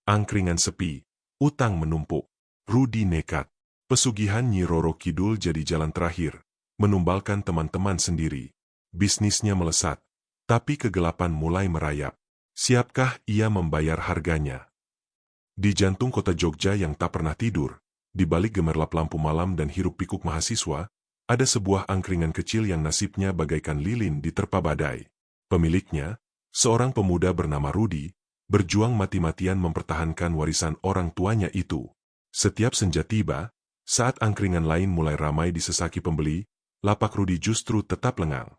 Angkringan sepi, utang menumpuk. Rudi nekat. Pesugihan Nyi Roro Kidul jadi jalan terakhir, menumbalkan teman-teman sendiri. Bisnisnya melesat, tapi kegelapan mulai merayap. Siapkah ia membayar harganya? Di jantung kota Jogja yang tak pernah tidur, di balik gemerlap lampu malam dan hiruk-pikuk mahasiswa, ada sebuah angkringan kecil yang nasibnya bagaikan lilin diterpa badai. Pemiliknya, seorang pemuda bernama Rudi, berjuang mati-matian mempertahankan warisan orang tuanya itu. Setiap senja tiba, saat angkringan lain mulai ramai disesaki pembeli, lapak Rudi justru tetap lengang.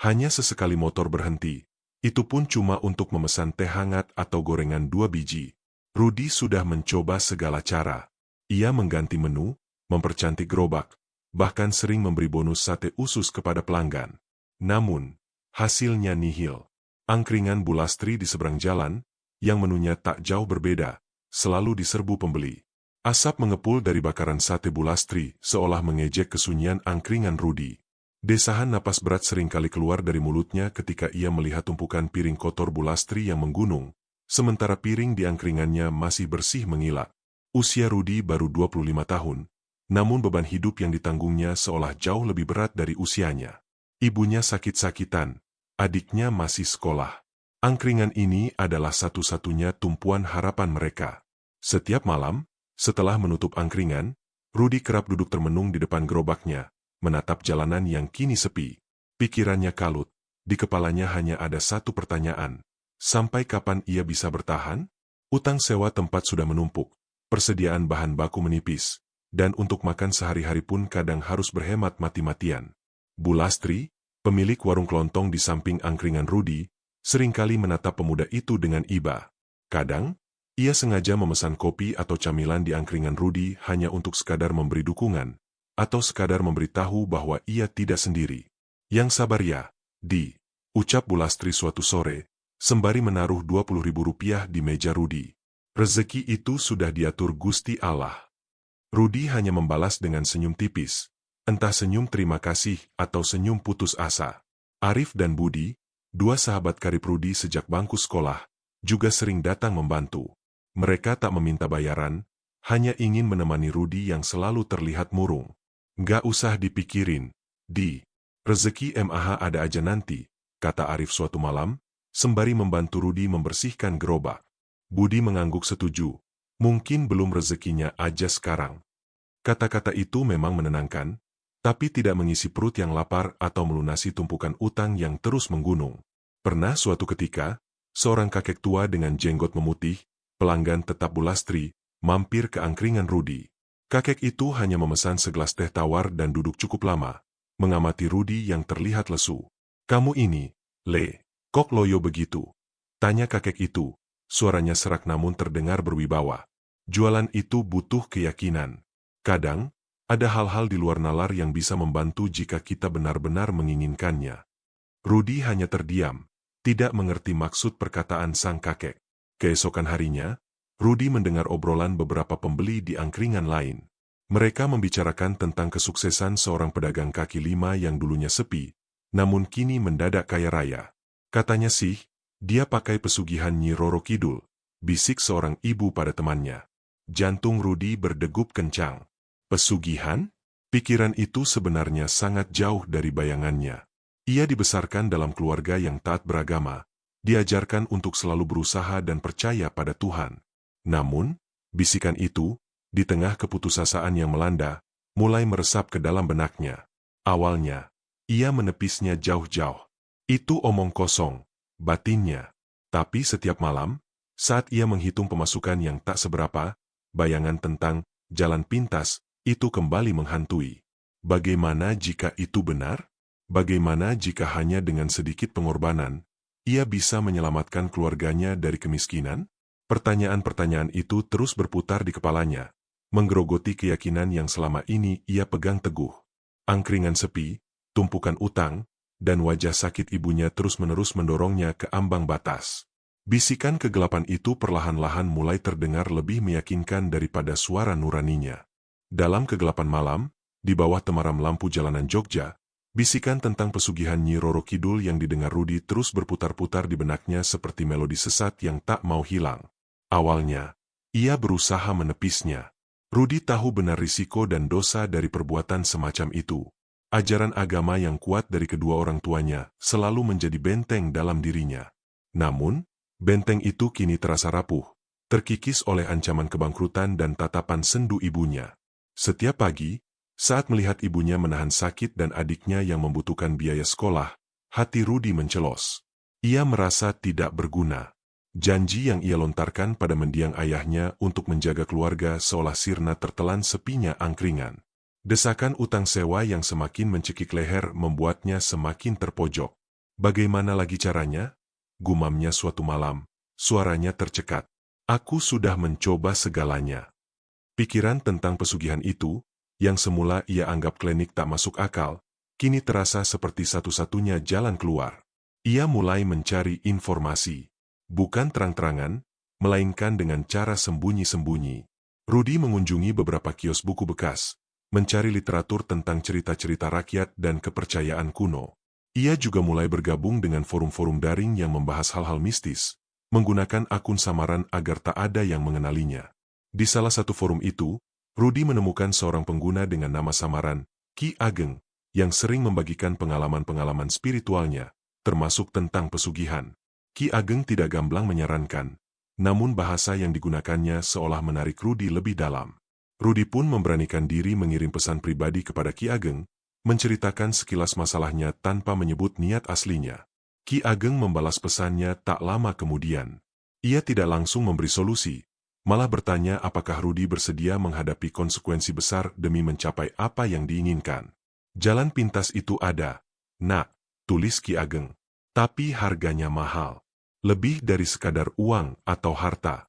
Hanya sesekali motor berhenti, itu pun cuma untuk memesan teh hangat atau gorengan 2 biji. Rudi sudah mencoba segala cara. Ia mengganti menu, mempercantik gerobak, bahkan sering memberi bonus sate usus kepada pelanggan. Namun, hasilnya nihil. Angkringan Bulastri di seberang jalan, yang menunya tak jauh berbeda, selalu diserbu pembeli. Asap mengepul dari bakaran sate Bulastri, seolah mengejek kesunyian angkringan Rudi. Desahan napas berat seringkali keluar dari mulutnya ketika ia melihat tumpukan piring kotor Bulastri yang menggunung, sementara piring di angkringannya masih bersih mengilap. Usia Rudi baru 25 tahun, namun beban hidup yang ditanggungnya seolah jauh lebih berat dari usianya. Ibunya sakit-sakitan, adiknya masih sekolah. Angkringan ini adalah satu-satunya tumpuan harapan mereka. Setiap malam, setelah menutup angkringan, Rudi kerap duduk termenung di depan gerobaknya, menatap jalanan yang kini sepi. Pikirannya kalut, di kepalanya hanya ada satu pertanyaan. Sampai kapan ia bisa bertahan? Utang sewa tempat sudah menumpuk, persediaan bahan baku menipis, dan untuk makan sehari-hari pun kadang harus berhemat mati-matian. Bulastri, pemilik warung kelontong di samping angkringan Rudi, seringkali menatap pemuda itu dengan iba. Kadang, ia sengaja memesan kopi atau camilan di angkringan Rudi hanya untuk sekadar memberi dukungan, atau sekadar memberitahu bahwa ia tidak sendiri. Yang sabar ya, Di, ucap Bulastri suatu sore, sembari menaruh Rp20.000 di meja Rudi. Rezeki itu sudah diatur Gusti Allah. Rudi hanya membalas dengan senyum tipis, entah senyum terima kasih atau senyum putus asa. Arif dan Budi, dua sahabat karib Rudi sejak bangku sekolah, juga sering datang membantu. Mereka tak meminta bayaran, hanya ingin menemani Rudi yang selalu terlihat murung. Gak usah dipikirin, Di. Rezeki MAH ada aja nanti, kata Arif suatu malam, sembari membantu Rudi membersihkan gerobak. Budi mengangguk setuju. Mungkin belum rezekinya aja sekarang. Kata-kata itu memang menenangkan, tapi tidak mengisi perut yang lapar atau melunasi tumpukan utang yang terus menggunung. Pernah suatu ketika, seorang kakek tua dengan jenggot memutih, pelanggan tetap Bulastri, mampir ke angkringan Rudi. Kakek itu hanya memesan segelas teh tawar dan duduk cukup lama, mengamati Rudi yang terlihat lesu. Kamu ini, Le, kok loyo begitu? Tanya kakek itu, suaranya serak namun terdengar berwibawa. Jualan itu butuh keyakinan. Kadang, ada hal-hal di luar nalar yang bisa membantu jika kita benar-benar menginginkannya. Rudi hanya terdiam, tidak mengerti maksud perkataan sang kakek. Keesokan harinya, Rudi mendengar obrolan beberapa pembeli di angkringan lain. Mereka membicarakan tentang kesuksesan seorang pedagang kaki lima yang dulunya sepi, namun kini mendadak kaya raya. Katanya sih, dia pakai pesugihan Nyi Roro Kidul, bisik seorang ibu pada temannya. Jantung Rudi berdegup kencang. Pesugihan? Pikiran itu sebenarnya sangat jauh dari bayangannya. Ia dibesarkan dalam keluarga yang taat beragama, diajarkan untuk selalu berusaha dan percaya pada Tuhan. Namun, bisikan itu, di tengah keputusasaan yang melanda, mulai meresap ke dalam benaknya. Awalnya, ia menepisnya jauh-jauh. Itu omong kosong, batinnya. Tapi setiap malam, saat ia menghitung pemasukan yang tak seberapa, bayangan tentang jalan pintas itu kembali menghantui. Bagaimana jika itu benar? Bagaimana jika hanya dengan sedikit pengorbanan, ia bisa menyelamatkan keluarganya dari kemiskinan? Pertanyaan-pertanyaan itu terus berputar di kepalanya, menggerogoti keyakinan yang selama ini ia pegang teguh. Angkringan sepi, tumpukan utang, dan wajah sakit ibunya terus-menerus mendorongnya ke ambang batas. Bisikan kegelapan itu perlahan-lahan mulai terdengar lebih meyakinkan daripada suara nuraninya. Dalam kegelapan malam, di bawah temaram lampu jalanan Jogja, bisikan tentang pesugihan Nyi Roro Kidul yang didengar Rudi terus berputar-putar di benaknya seperti melodi sesat yang tak mau hilang. Awalnya, Ia berusaha menepisnya. Rudi tahu benar risiko dan dosa dari perbuatan semacam itu. Ajaran agama yang kuat dari kedua orang tuanya selalu menjadi benteng dalam dirinya. Namun, benteng itu kini terasa rapuh, terkikis oleh ancaman kebangkrutan dan tatapan sendu ibunya. Setiap pagi, saat melihat ibunya menahan sakit dan adiknya yang membutuhkan biaya sekolah, hati Rudi mencelos. Ia merasa tidak berguna. Janji yang ia lontarkan pada mendiang ayahnya untuk menjaga keluarga seolah sirna tertelan sepinya angkringan. Desakan utang sewa yang semakin mencekik leher membuatnya semakin terpojok. Bagaimana lagi caranya? Gumamnya suatu malam, suaranya tercekat. Aku sudah mencoba segalanya. Pikiran tentang pesugihan itu, yang semula ia anggap klinik tak masuk akal, kini terasa seperti satu-satunya jalan keluar. Ia mulai mencari informasi. Bukan terang-terangan, melainkan dengan cara sembunyi-sembunyi. Rudi mengunjungi beberapa kios buku bekas, mencari literatur tentang cerita-cerita rakyat dan kepercayaan kuno. Ia juga mulai bergabung dengan forum-forum daring yang membahas hal-hal mistis, menggunakan akun samaran agar tak ada yang mengenalinya. Di salah satu forum itu, Rudi menemukan seorang pengguna dengan nama samaran, Ki Ageng, yang sering membagikan pengalaman-pengalaman spiritualnya, termasuk tentang pesugihan. Ki Ageng tidak gamblang menyarankan, namun bahasa yang digunakannya seolah menarik Rudi lebih dalam. Rudi pun memberanikan diri mengirim pesan pribadi kepada Ki Ageng, menceritakan sekilas masalahnya tanpa menyebut niat aslinya. Ki Ageng membalas pesannya tak lama kemudian. Ia tidak langsung memberi solusi, malah bertanya apakah Rudi bersedia menghadapi konsekuensi besar demi mencapai apa yang diinginkan. Jalan pintas itu ada, nak, tulis Ki Ageng. Tapi harganya mahal. Lebih dari sekadar uang atau harta.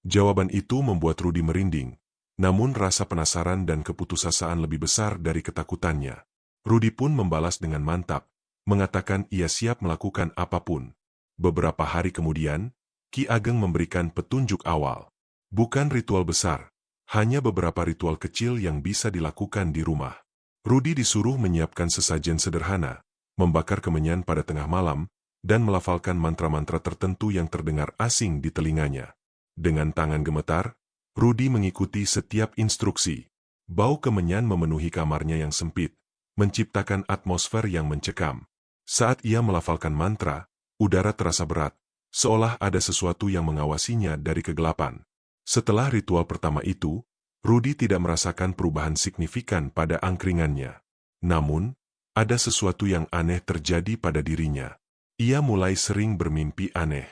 Jawaban itu membuat Rudi merinding. Namun rasa penasaran dan keputusasaan lebih besar dari ketakutannya. Rudi pun membalas dengan mantap, mengatakan ia siap melakukan apapun. Beberapa hari kemudian, Ki Ageng memberikan petunjuk awal. Bukan ritual besar, hanya beberapa ritual kecil yang bisa dilakukan di rumah. Rudi disuruh menyiapkan sesajen sederhana, membakar kemenyan pada tengah malam, dan melafalkan mantra-mantra tertentu yang terdengar asing di telinganya. Dengan tangan gemetar, Rudi mengikuti setiap instruksi. Bau kemenyan memenuhi kamarnya yang sempit, menciptakan atmosfer yang mencekam. Saat ia melafalkan mantra, udara terasa berat, seolah ada sesuatu yang mengawasinya dari kegelapan. Setelah ritual pertama itu, Rudi tidak merasakan perubahan signifikan pada angkringannya. Namun, ada sesuatu yang aneh terjadi pada dirinya. Ia mulai sering bermimpi aneh.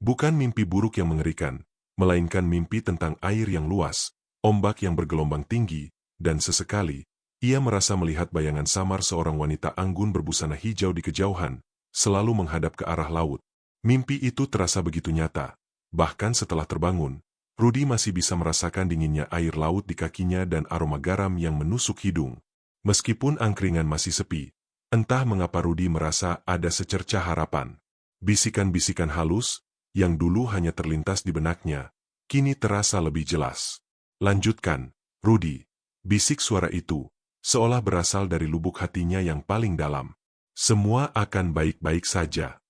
Bukan mimpi buruk yang mengerikan, melainkan mimpi tentang air yang luas, ombak yang bergelombang tinggi, dan sesekali, ia merasa melihat bayangan samar seorang wanita anggun berbusana hijau di kejauhan, selalu menghadap ke arah laut. Mimpi itu terasa begitu nyata. Bahkan setelah terbangun, Rudi masih bisa merasakan dinginnya air laut di kakinya dan aroma garam yang menusuk hidung. Meskipun angkringan masih sepi, entah mengapa Rudi merasa ada secercah harapan. Bisikan-bisikan halus, yang dulu hanya terlintas di benaknya, kini terasa lebih jelas. Lanjutkan, Rudi, bisik suara itu, seolah berasal dari lubuk hatinya yang paling dalam. Semua akan baik-baik saja.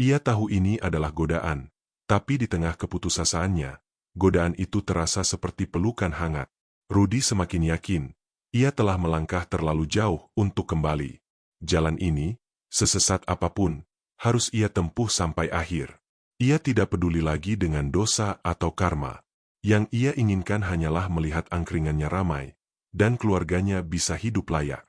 Ia tahu ini adalah godaan, tapi di tengah keputusasaannya, godaan itu terasa seperti pelukan hangat. Rudi semakin yakin, ia telah melangkah terlalu jauh untuk kembali. Jalan ini, sesesat apapun, harus ia tempuh sampai akhir. Ia tidak peduli lagi dengan dosa atau karma. Yang ia inginkan hanyalah melihat angkringannya ramai, dan keluarganya bisa hidup layak.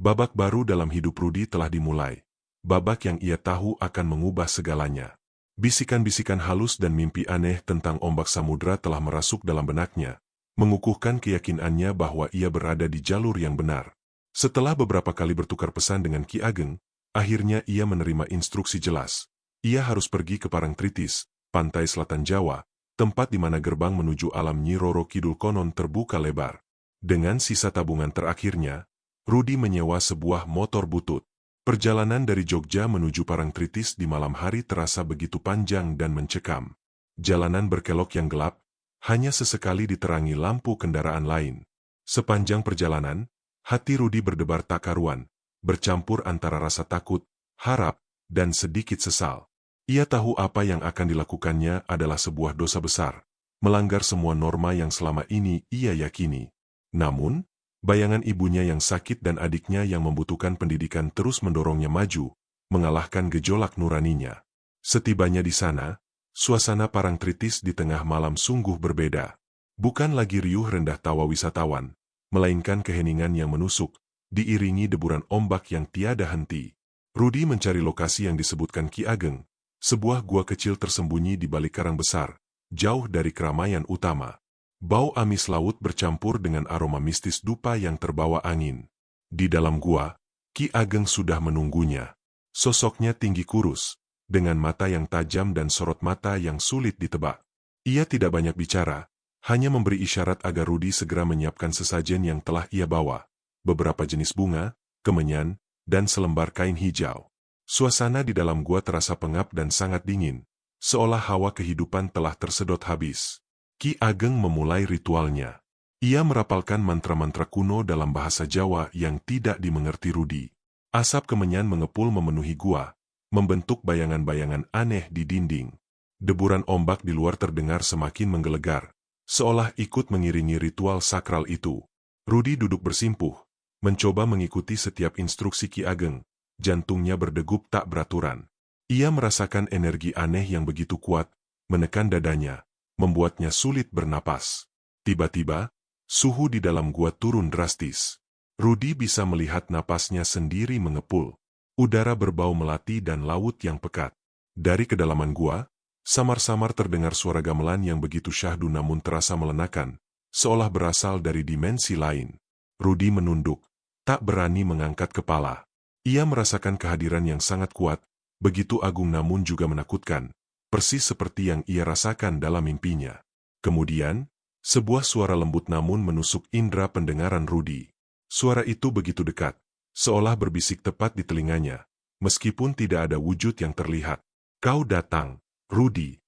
Babak baru dalam hidup Rudi telah dimulai. Babak yang ia tahu akan mengubah segalanya. Bisikan-bisikan halus dan mimpi aneh tentang ombak samudra telah merasuk dalam benaknya, mengukuhkan keyakinannya bahwa ia berada di jalur yang benar. Setelah beberapa kali bertukar pesan dengan Ki Ageng, akhirnya ia menerima instruksi jelas. Ia harus pergi ke Parangtritis, pantai selatan Jawa, tempat di mana gerbang menuju alam Nyi Roro Kidul konon terbuka lebar. Dengan sisa tabungan terakhirnya, Rudi menyewa sebuah motor butut. Perjalanan dari Jogja menuju Parangtritis di malam hari terasa begitu panjang dan mencekam. Jalanan berkelok yang gelap, hanya sesekali diterangi lampu kendaraan lain. Sepanjang perjalanan, hati Rudi berdebar tak karuan, bercampur antara rasa takut, harap, dan sedikit sesal. Ia tahu apa yang akan dilakukannya adalah sebuah dosa besar, melanggar semua norma yang selama ini ia yakini. Namun, bayangan ibunya yang sakit dan adiknya yang membutuhkan pendidikan terus mendorongnya maju, mengalahkan gejolak nuraninya. Setibanya di sana, suasana Parangtritis di tengah malam sungguh berbeda. Bukan lagi riuh rendah tawa wisatawan, melainkan keheningan yang menusuk, diiringi deburan ombak yang tiada henti. Rudi mencari lokasi yang disebutkan Ki Ageng, sebuah gua kecil tersembunyi di balik karang besar, jauh dari keramaian utama. Bau amis laut bercampur dengan aroma mistis dupa yang terbawa angin. Di dalam gua, Ki Ageng sudah menunggunya. Sosoknya tinggi kurus, dengan mata yang tajam dan sorot mata yang sulit ditebak. Ia tidak banyak bicara, hanya memberi isyarat agar Rudi segera menyiapkan sesajen yang telah ia bawa. Beberapa jenis bunga, kemenyan, dan selembar kain hijau. Suasana di dalam gua terasa pengap dan sangat dingin, seolah hawa kehidupan telah tersedot habis. Ki Ageng memulai ritualnya. Ia merapalkan mantra-mantra kuno dalam bahasa Jawa yang tidak dimengerti Rudi. Asap kemenyan mengepul memenuhi gua, membentuk bayangan-bayangan aneh di dinding. Deburan ombak di luar terdengar semakin menggelegar, seolah ikut mengiringi ritual sakral itu. Rudi duduk bersimpuh, mencoba mengikuti setiap instruksi Ki Ageng. Jantungnya berdegup tak beraturan. Ia merasakan energi aneh yang begitu kuat, menekan dadanya, membuatnya sulit bernapas. Tiba-tiba, suhu di dalam gua turun drastis. Rudi bisa melihat napasnya sendiri mengepul. Udara berbau melati dan laut yang pekat. Dari kedalaman gua, samar-samar terdengar suara gamelan yang begitu syahdu namun terasa melenakan, seolah berasal dari dimensi lain. Rudi menunduk, tak berani mengangkat kepala. Ia merasakan kehadiran yang sangat kuat, begitu agung namun juga menakutkan, persis seperti yang ia rasakan dalam mimpinya. Kemudian, sebuah suara lembut namun menusuk indera pendengaran Rudi. Suara itu begitu dekat, seolah berbisik tepat di telinganya, meskipun tidak ada wujud yang terlihat. "Kau datang, Rudi."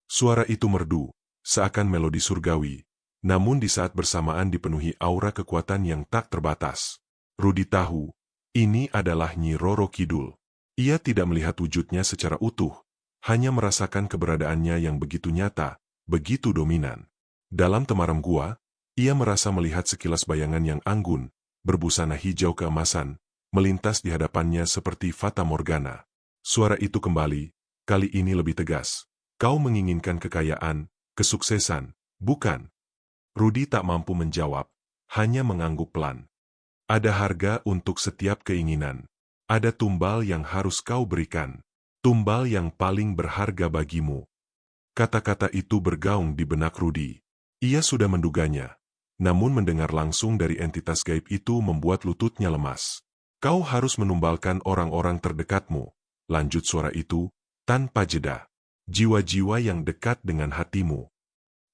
Suara itu merdu, seakan melodi surgawi, namun di saat bersamaan dipenuhi aura kekuatan yang tak terbatas. Rudi tahu, ini adalah Nyi Roro Kidul. Ia tidak melihat wujudnya secara utuh, hanya merasakan keberadaannya yang begitu nyata, begitu dominan. Dalam temaram gua, ia merasa melihat sekilas bayangan yang anggun, berbusana hijau keemasan, melintas di hadapannya seperti fata morgana. Suara itu kembali, kali ini lebih tegas. "Kau menginginkan kekayaan, kesuksesan, bukan?" Rudi tak mampu menjawab, hanya mengangguk pelan. "Ada harga untuk setiap keinginan. Ada tumbal yang harus kau berikan. Tumbal yang paling berharga bagimu." Kata-kata itu bergaung di benak Rudi. Ia sudah menduganya, namun mendengar langsung dari entitas gaib itu membuat lututnya lemas. "Kau harus menumbalkan orang-orang terdekatmu," lanjut suara itu, tanpa jeda. "Jiwa-jiwa yang dekat dengan hatimu."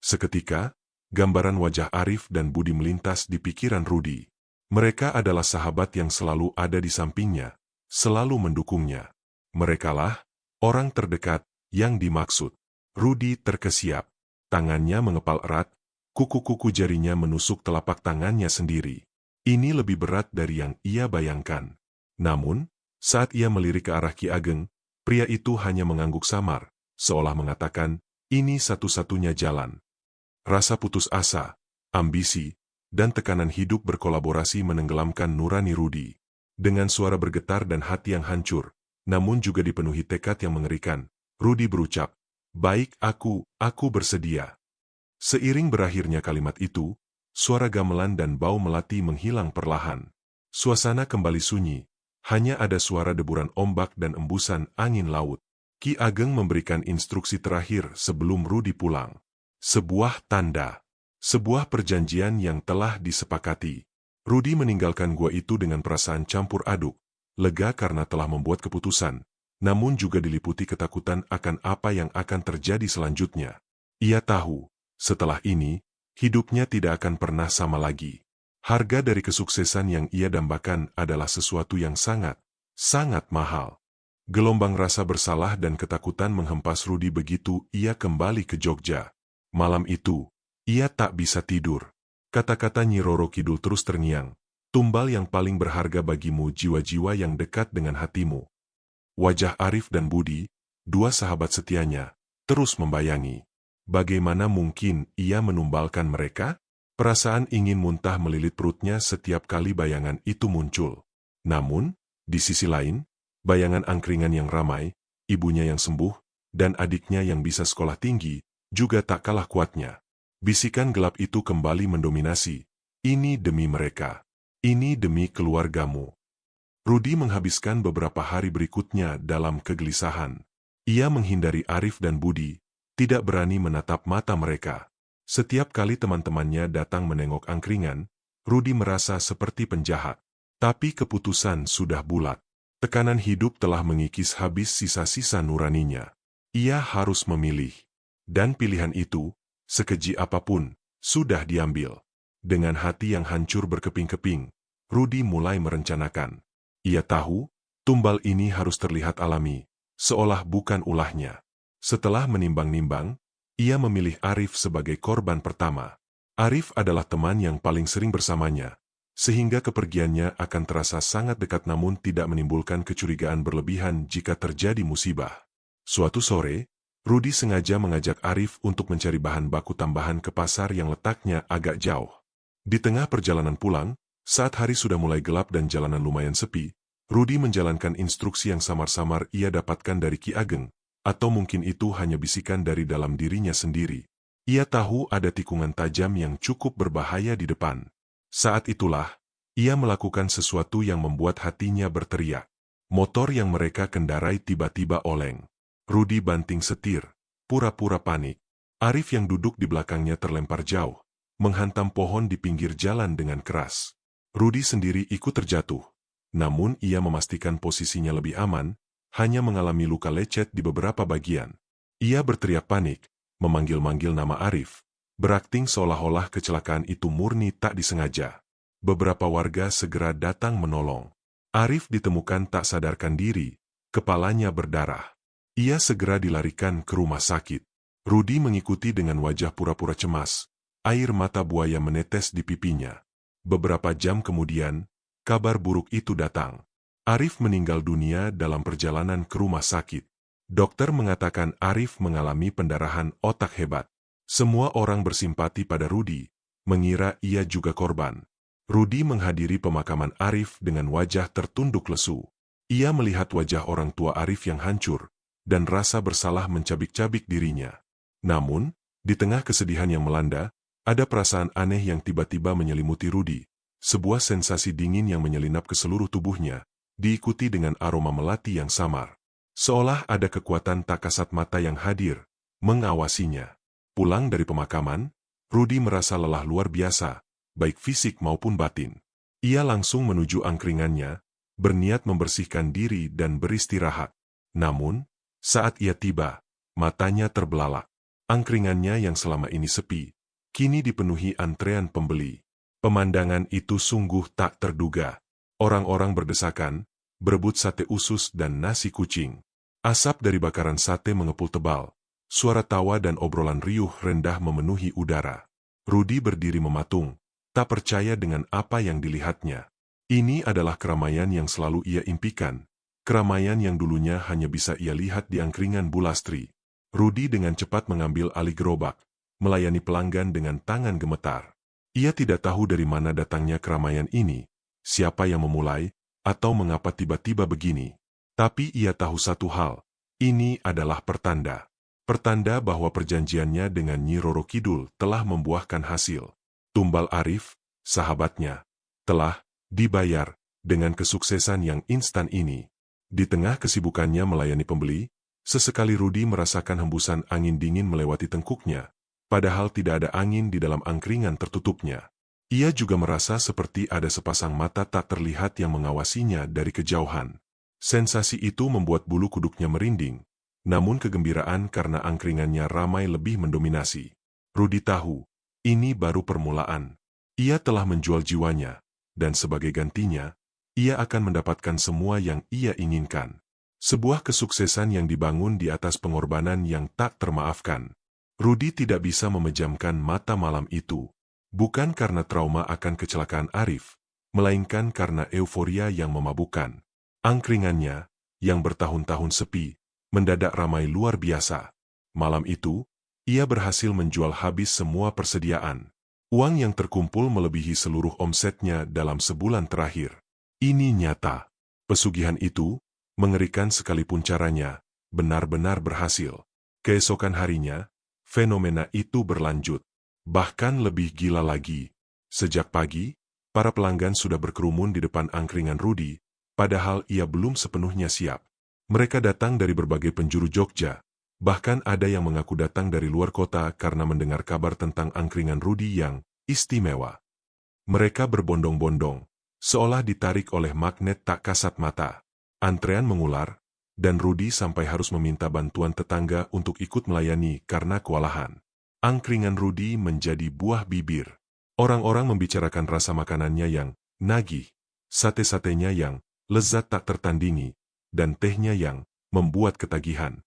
Seketika, gambaran wajah Arif dan Budi melintas di pikiran Rudi. Mereka adalah sahabat yang selalu ada di sampingnya, selalu mendukungnya. Merekalah orang terdekat yang dimaksud. Rudi terkesiap, tangannya mengepal erat, kuku-kuku jarinya menusuk telapak tangannya sendiri. Ini lebih berat dari yang ia bayangkan. Namun, saat ia melirik ke arah Ki Ageng, pria itu hanya mengangguk samar, seolah mengatakan, ini satu-satunya jalan. Rasa putus asa, ambisi, dan tekanan hidup berkolaborasi menenggelamkan nurani Rudi. Dengan suara bergetar dan hati yang hancur, namun juga dipenuhi tekad yang mengerikan, Rudi berucap, "Baik, aku bersedia." Seiring berakhirnya kalimat itu, suara gamelan dan bau melati menghilang perlahan. Suasana kembali sunyi, hanya ada suara deburan ombak dan embusan angin laut. Ki Ageng memberikan instruksi terakhir sebelum Rudi pulang. Sebuah tanda. Sebuah perjanjian yang telah disepakati. Rudi meninggalkan gua itu dengan perasaan campur aduk, lega karena telah membuat keputusan, namun juga diliputi ketakutan akan apa yang akan terjadi selanjutnya. Ia tahu, setelah ini, hidupnya tidak akan pernah sama lagi. Harga dari kesuksesan yang ia dambakan adalah sesuatu yang sangat, sangat mahal. Gelombang rasa bersalah dan ketakutan menghempas Rudi begitu ia kembali ke Jogja. Malam itu, ia tak bisa tidur. Kata-kata Nyi Roro Kidul terus terngiang. "Tumbal yang paling berharga bagimu jiwa-jiwa yang dekat dengan hatimu." Wajah Arif dan Budi, dua sahabat setianya, terus membayangi. Bagaimana mungkin ia menumbalkan mereka? Perasaan ingin muntah melilit perutnya setiap kali bayangan itu muncul. Namun, di sisi lain, bayangan angkringan yang ramai, ibunya yang sembuh, dan adiknya yang bisa sekolah tinggi, juga tak kalah kuatnya. Bisikan gelap itu kembali mendominasi. Ini demi mereka. Ini demi keluargamu. Rudi menghabiskan beberapa hari berikutnya dalam kegelisahan. Ia menghindari Arif dan Budi, tidak berani menatap mata mereka. Setiap kali teman-temannya datang menengok angkringan, Rudi merasa seperti penjahat. Tapi keputusan sudah bulat. Tekanan hidup telah mengikis habis sisa-sisa nuraninya. Ia harus memilih. Dan pilihan itu, sekeji apapun, sudah diambil. Dengan hati yang hancur berkeping-keping, Rudi mulai merencanakan. Ia tahu, tumbal ini harus terlihat alami, seolah bukan ulahnya. Setelah menimbang-nimbang, ia memilih Arif sebagai korban pertama. Arif adalah teman yang paling sering bersamanya, sehingga kepergiannya akan terasa sangat dekat namun tidak menimbulkan kecurigaan berlebihan jika terjadi musibah. Suatu sore, Rudi sengaja mengajak Arif untuk mencari bahan baku tambahan ke pasar yang letaknya agak jauh. Di tengah perjalanan pulang, saat hari sudah mulai gelap dan jalanan lumayan sepi, Rudi menjalankan instruksi yang samar-samar ia dapatkan dari Ki Ageng, atau mungkin itu hanya bisikan dari dalam dirinya sendiri. Ia tahu ada tikungan tajam yang cukup berbahaya di depan. Saat itulah, ia melakukan sesuatu yang membuat hatinya berteriak. Motor yang mereka kendarai tiba-tiba oleng. Rudi banting setir, pura-pura panik. Arif yang duduk di belakangnya terlempar jauh, menghantam pohon di pinggir jalan dengan keras. Rudi sendiri ikut terjatuh. Namun ia memastikan posisinya lebih aman, hanya mengalami luka lecet di beberapa bagian. Ia berteriak panik, memanggil-manggil nama Arif, berakting seolah-olah kecelakaan itu murni tak disengaja. Beberapa warga segera datang menolong. Arif ditemukan tak sadarkan diri, kepalanya berdarah. Ia segera dilarikan ke rumah sakit. Rudi mengikuti dengan wajah pura-pura cemas, air mata buaya menetes di pipinya. Beberapa jam kemudian, kabar buruk itu datang. Arif meninggal dunia dalam perjalanan ke rumah sakit. Dokter mengatakan Arif mengalami pendarahan otak hebat. Semua orang bersimpati pada Rudi, mengira ia juga korban. Rudi menghadiri pemakaman Arif dengan wajah tertunduk lesu. Ia melihat wajah orang tua Arif yang hancur, dan rasa bersalah mencabik-cabik dirinya. Namun, di tengah kesedihan yang melanda, ada perasaan aneh yang tiba-tiba menyelimuti Rudi. Sebuah sensasi dingin yang menyelinap ke seluruh tubuhnya, diikuti dengan aroma melati yang samar. Seolah ada kekuatan tak kasat mata yang hadir, mengawasinya. Pulang dari pemakaman, Rudi merasa lelah luar biasa, baik fisik maupun batin. Ia langsung menuju angkringannya, berniat membersihkan diri dan beristirahat. Namun, saat ia tiba, matanya terbelalak. Angkringannya yang selama ini sepi, kini dipenuhi antrean pembeli. Pemandangan itu sungguh tak terduga. Orang-orang berdesakan, berebut sate usus dan nasi kucing. Asap dari bakaran sate mengepul tebal. Suara tawa dan obrolan riuh rendah memenuhi udara. Rudi berdiri mematung, tak percaya dengan apa yang dilihatnya. Ini adalah keramaian yang selalu ia impikan. Keramaian yang dulunya hanya bisa ia lihat di angkringan Bulastri. Rudi dengan cepat mengambil alih gerobak, melayani pelanggan dengan tangan gemetar. Ia tidak tahu dari mana datangnya keramaian ini, siapa yang memulai, atau mengapa tiba-tiba begini. Tapi ia tahu satu hal, ini adalah pertanda. Pertanda bahwa perjanjiannya dengan Nyi Roro Kidul telah membuahkan hasil. Tumbal Arif, sahabatnya, telah dibayar dengan kesuksesan yang instan ini. Di tengah kesibukannya melayani pembeli, sesekali Rudi merasakan hembusan angin dingin melewati tengkuknya, padahal tidak ada angin di dalam angkringan tertutupnya. Ia juga merasa seperti ada sepasang mata tak terlihat yang mengawasinya dari kejauhan. Sensasi itu membuat bulu kuduknya merinding, namun kegembiraan karena angkringannya ramai lebih mendominasi. Rudi tahu, ini baru permulaan. Ia telah menjual jiwanya, dan sebagai gantinya, ia akan mendapatkan semua yang ia inginkan. Sebuah kesuksesan yang dibangun di atas pengorbanan yang tak termaafkan. Rudi tidak bisa memejamkan mata malam itu. Bukan karena trauma akan kecelakaan Arif, melainkan karena euforia yang memabukkan. Angkringannya, yang bertahun-tahun sepi, mendadak ramai luar biasa. Malam itu, Ia berhasil menjual habis semua persediaan. Uang yang terkumpul melebihi seluruh omsetnya dalam sebulan terakhir. Ini nyata. Pesugihan itu, mengerikan sekalipun caranya, benar-benar berhasil. Keesokan harinya, fenomena itu berlanjut. Bahkan lebih gila lagi. Sejak pagi, para pelanggan sudah berkerumun di depan angkringan Rudy, padahal ia belum sepenuhnya siap. Mereka datang dari berbagai penjuru Jogja, bahkan ada yang mengaku datang dari luar kota karena mendengar kabar tentang angkringan Rudy yang istimewa. Mereka berbondong-bondong, seolah ditarik oleh magnet tak kasat mata. Antrean mengular, dan Rudy sampai harus meminta bantuan tetangga untuk ikut melayani karena kewalahan. Angkringan Rudy menjadi buah bibir. Orang-orang membicarakan rasa makanannya yang nagih, sate-satenya yang lezat tak tertandingi, dan tehnya yang membuat ketagihan.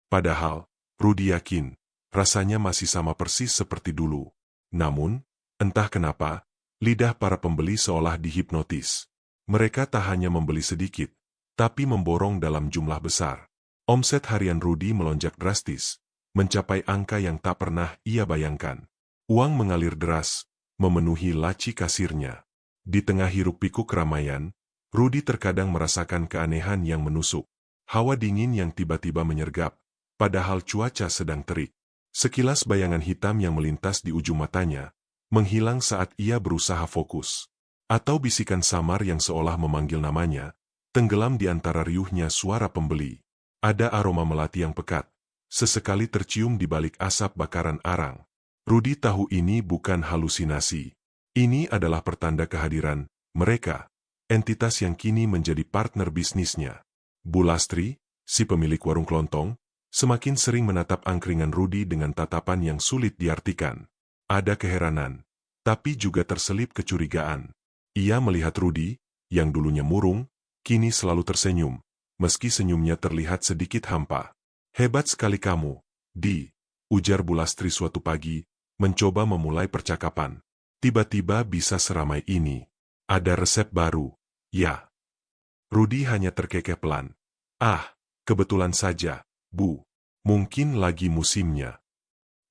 Padahal, Rudy yakin, rasanya masih sama persis seperti dulu. Namun, entah kenapa, lidah para pembeli seolah dihipnotis. Mereka tak hanya membeli sedikit, tapi memborong dalam jumlah besar. Omset harian Rudy melonjak drastis, mencapai angka yang tak pernah ia bayangkan. Uang mengalir deras, memenuhi laci kasirnya. Di tengah hiruk-pikuk keramaian, Rudy terkadang merasakan keanehan yang menusuk. Hawa dingin yang tiba-tiba menyergap, padahal cuaca sedang terik. Sekilas bayangan hitam yang melintas di ujung matanya, menghilang saat ia berusaha fokus. Atau bisikan samar yang seolah memanggil namanya, tenggelam di antara riuhnya suara pembeli. Ada aroma melati yang pekat, sesekali tercium di balik asap bakaran arang. Rudy tahu ini bukan halusinasi. Ini adalah pertanda kehadiran mereka, entitas yang kini menjadi partner bisnisnya. Bu Lastri, si pemilik warung kelontong, semakin sering menatap angkringan Rudy dengan tatapan yang sulit diartikan. Ada keheranan, tapi juga terselip kecurigaan. Ia melihat Rudy, yang dulunya murung, kini selalu tersenyum, meski senyumnya terlihat sedikit hampa. Hebat sekali kamu, Di, ujar Bu Lastri suatu pagi, mencoba memulai percakapan. Tiba-tiba bisa seramai ini. Ada resep baru, ya. Rudy hanya terkekeh pelan. Ah, kebetulan saja, Bu. Mungkin lagi musimnya.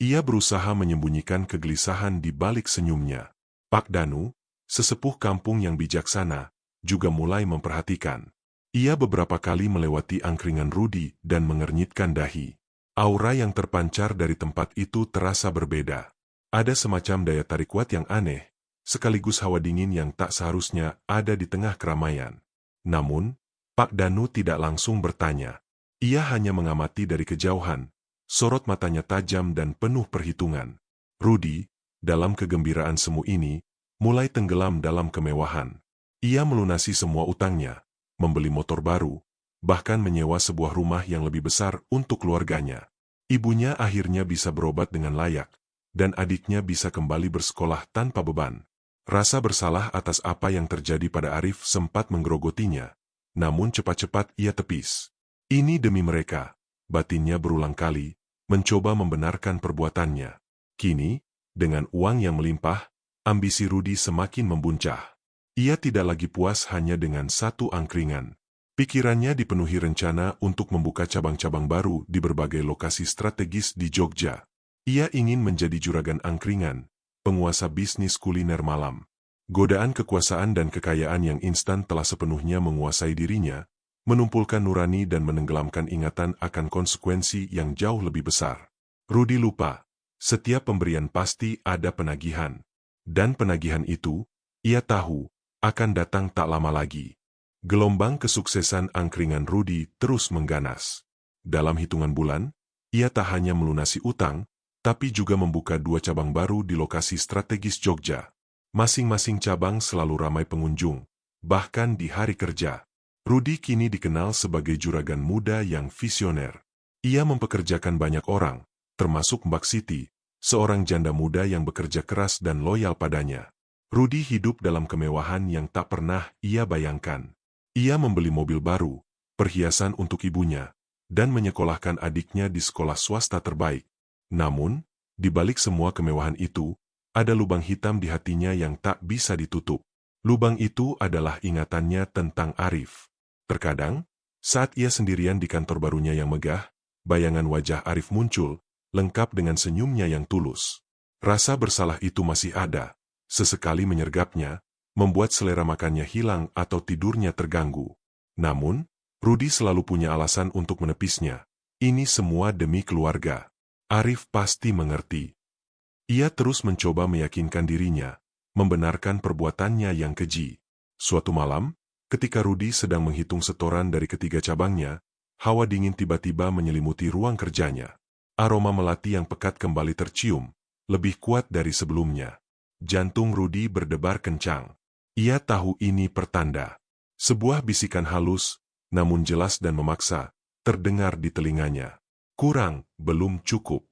Ia berusaha menyembunyikan kegelisahan di balik senyumnya. Pak Danu, sesepuh kampung yang bijaksana, juga mulai memperhatikan. Ia beberapa kali melewati angkringan Rudy dan mengernyitkan dahi. Aura yang terpancar dari tempat itu terasa berbeda. Ada semacam daya tarik kuat yang aneh, sekaligus hawa dingin yang tak seharusnya ada di tengah keramaian. Namun, Pak Danu tidak langsung bertanya. Ia hanya mengamati dari kejauhan, sorot matanya tajam dan penuh perhitungan. Rudy, dalam kegembiraan semu ini, mulai tenggelam dalam kemewahan. Ia melunasi semua utangnya, membeli motor baru, bahkan menyewa sebuah rumah yang lebih besar untuk keluarganya. Ibunya akhirnya bisa berobat dengan layak, dan adiknya bisa kembali bersekolah tanpa beban. Rasa bersalah atas apa yang terjadi pada Arif sempat menggerogotinya, namun cepat-cepat ia tepis. Ini demi mereka, batinnya berulang kali, mencoba membenarkan perbuatannya. Kini, dengan uang yang melimpah, ambisi Rudy semakin membuncah. Ia tidak lagi puas hanya dengan satu angkringan. Pikirannya dipenuhi rencana untuk membuka cabang-cabang baru di berbagai lokasi strategis di Jogja. Ia ingin menjadi juragan angkringan, penguasa bisnis kuliner malam. Godaan kekuasaan dan kekayaan yang instan telah sepenuhnya menguasai dirinya, menumpulkan nurani dan menenggelamkan ingatan akan konsekuensi yang jauh lebih besar. Rudy lupa, setiap pemberian pasti ada penagihan. Dan penagihan itu, ia tahu, akan datang tak lama lagi. Gelombang kesuksesan angkringan Rudy terus mengganas. Dalam hitungan bulan, ia tak hanya melunasi utang, tapi juga membuka 2 cabang baru di lokasi strategis Jogja. Masing-masing cabang selalu ramai pengunjung, bahkan di hari kerja. Rudy kini dikenal sebagai juragan muda yang visioner. Ia mempekerjakan banyak orang, termasuk Mbak Siti, seorang janda muda yang bekerja keras dan loyal padanya. Rudy hidup dalam kemewahan yang tak pernah ia bayangkan. Ia membeli mobil baru, perhiasan untuk ibunya, dan menyekolahkan adiknya di sekolah swasta terbaik. Namun, di balik semua kemewahan itu, ada lubang hitam di hatinya yang tak bisa ditutup. Lubang itu adalah ingatannya tentang Arif. Terkadang, saat ia sendirian di kantor barunya yang megah, bayangan wajah Arif muncul, lengkap dengan senyumnya yang tulus. Rasa bersalah itu masih ada, sesekali menyergapnya, membuat selera makannya hilang atau tidurnya terganggu. Namun, Rudi selalu punya alasan untuk menepisnya. Ini semua demi keluarga. Arif pasti mengerti. Ia terus mencoba meyakinkan dirinya, membenarkan perbuatannya yang keji. Suatu malam, ketika Rudi sedang menghitung setoran dari ketiga cabangnya, hawa dingin tiba-tiba menyelimuti ruang kerjanya. Aroma melati yang pekat kembali tercium, lebih kuat dari sebelumnya. Jantung Rudi berdebar kencang. Ia tahu ini pertanda. Sebuah bisikan halus, namun jelas dan memaksa, terdengar di telinganya. Kurang, belum cukup.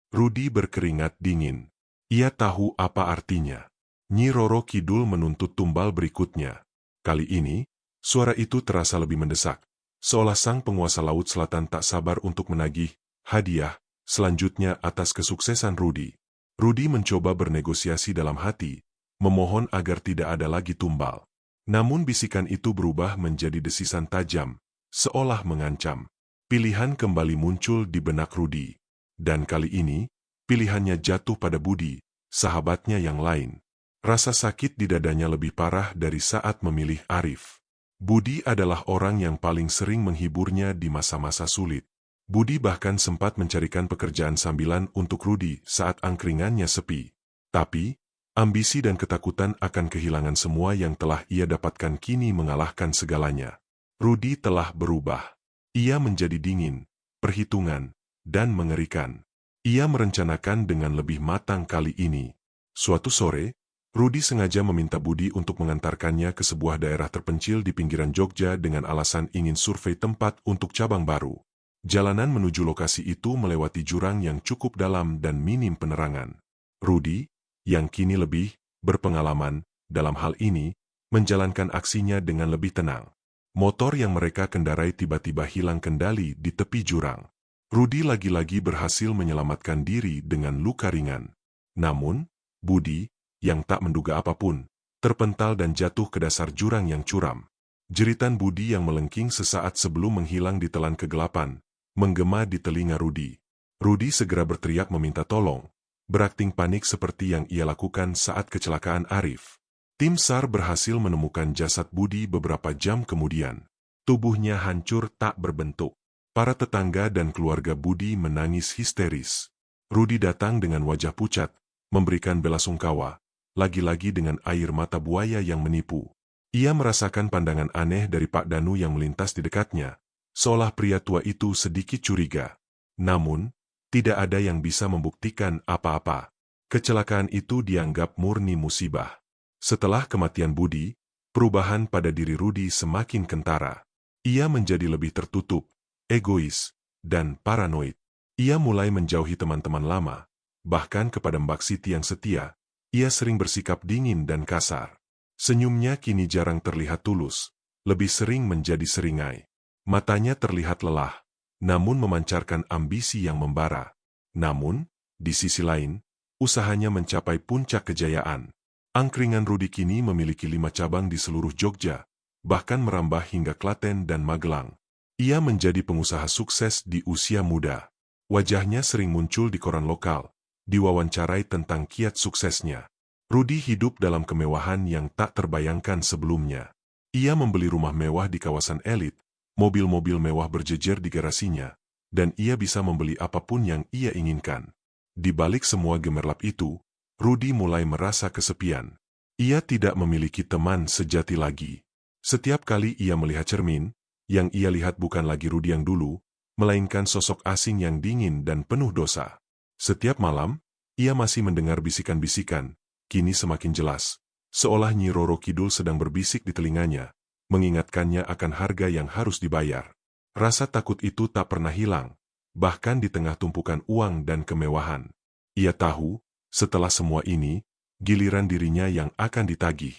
Rudi berkeringat dingin. Ia tahu apa artinya. Nyi Roro Kidul menuntut tumbal berikutnya. Kali ini, suara itu terasa lebih mendesak, seolah sang penguasa Laut Selatan tak sabar untuk menagih hadiah selanjutnya atas kesuksesan Rudi. Rudi mencoba bernegosiasi dalam hati, memohon agar tidak ada lagi tumbal. Namun bisikan itu berubah menjadi desisan tajam, seolah mengancam. Pilihan kembali muncul di benak Rudi. Dan kali ini, pilihannya jatuh pada Budi, sahabatnya yang lain. Rasa sakit di dadanya lebih parah dari saat memilih Arif. Budi adalah orang yang paling sering menghiburnya di masa-masa sulit. Budi bahkan sempat mencarikan pekerjaan sambilan untuk Rudi saat angkringannya sepi. Tapi, ambisi dan ketakutan akan kehilangan semua yang telah ia dapatkan kini mengalahkan segalanya. Rudi telah berubah. Ia menjadi dingin, perhitungan, dan mengerikan. Ia merencanakan dengan lebih matang kali ini. Suatu sore, Rudi sengaja meminta Budi untuk mengantarkannya ke sebuah daerah terpencil di pinggiran Jogja dengan alasan ingin survei tempat untuk cabang baru. Jalanan menuju lokasi itu melewati jurang yang cukup dalam dan minim penerangan. Rudi, yang kini lebih berpengalaman dalam hal ini, menjalankan aksinya dengan lebih tenang. Motor yang mereka kendarai tiba-tiba hilang kendali di tepi jurang. Rudi lagi-lagi berhasil menyelamatkan diri dengan luka ringan. Namun, Budi, yang tak menduga apapun, terpental dan jatuh ke dasar jurang yang curam. Jeritan Budi yang melengking sesaat sebelum menghilang di telan kegelapan, menggema di telinga Rudi. Rudi segera berteriak meminta tolong, berakting panik seperti yang ia lakukan saat kecelakaan Arif. Tim SAR berhasil menemukan jasad Budi beberapa jam kemudian. Tubuhnya hancur tak berbentuk. Para tetangga dan keluarga Budi menangis histeris. Rudi datang dengan wajah pucat, memberikan belasungkawa, lagi-lagi dengan air mata buaya yang menipu. Ia merasakan pandangan aneh dari Pak Danu yang melintas di dekatnya, seolah pria tua itu sedikit curiga. Namun, tidak ada yang bisa membuktikan apa-apa. Kecelakaan itu dianggap murni musibah. Setelah kematian Budi, perubahan pada diri Rudi semakin kentara. Ia menjadi lebih tertutup, egois, dan paranoid. Ia mulai menjauhi teman-teman lama, bahkan kepada Mbak Siti yang setia, ia sering bersikap dingin dan kasar. Senyumnya kini jarang terlihat tulus, lebih sering menjadi seringai. Matanya terlihat lelah, namun memancarkan ambisi yang membara. Namun, di sisi lain, usahanya mencapai puncak kejayaan. Angkringan Rudi kini memiliki 5 cabang di seluruh Jogja, bahkan merambah hingga Klaten dan Magelang. Ia menjadi pengusaha sukses di usia muda. Wajahnya sering muncul di koran lokal, diwawancarai tentang kiat suksesnya. Rudi hidup dalam kemewahan yang tak terbayangkan sebelumnya. Ia membeli rumah mewah di kawasan elit, mobil-mobil mewah berjejer di garasinya, dan ia bisa membeli apapun yang ia inginkan. Di balik semua gemerlap itu, Rudi mulai merasa kesepian. Ia tidak memiliki teman sejati lagi. Setiap kali ia melihat cermin, yang ia lihat bukan lagi Rudi yang dulu, melainkan sosok asing yang dingin dan penuh dosa. Setiap malam, ia masih mendengar bisikan-bisikan, kini semakin jelas, seolah Nyi Roro Kidul sedang berbisik di telinganya, mengingatkannya akan harga yang harus dibayar. Rasa takut itu tak pernah hilang, bahkan di tengah tumpukan uang dan kemewahan. Ia tahu, setelah semua ini, giliran dirinya yang akan ditagih.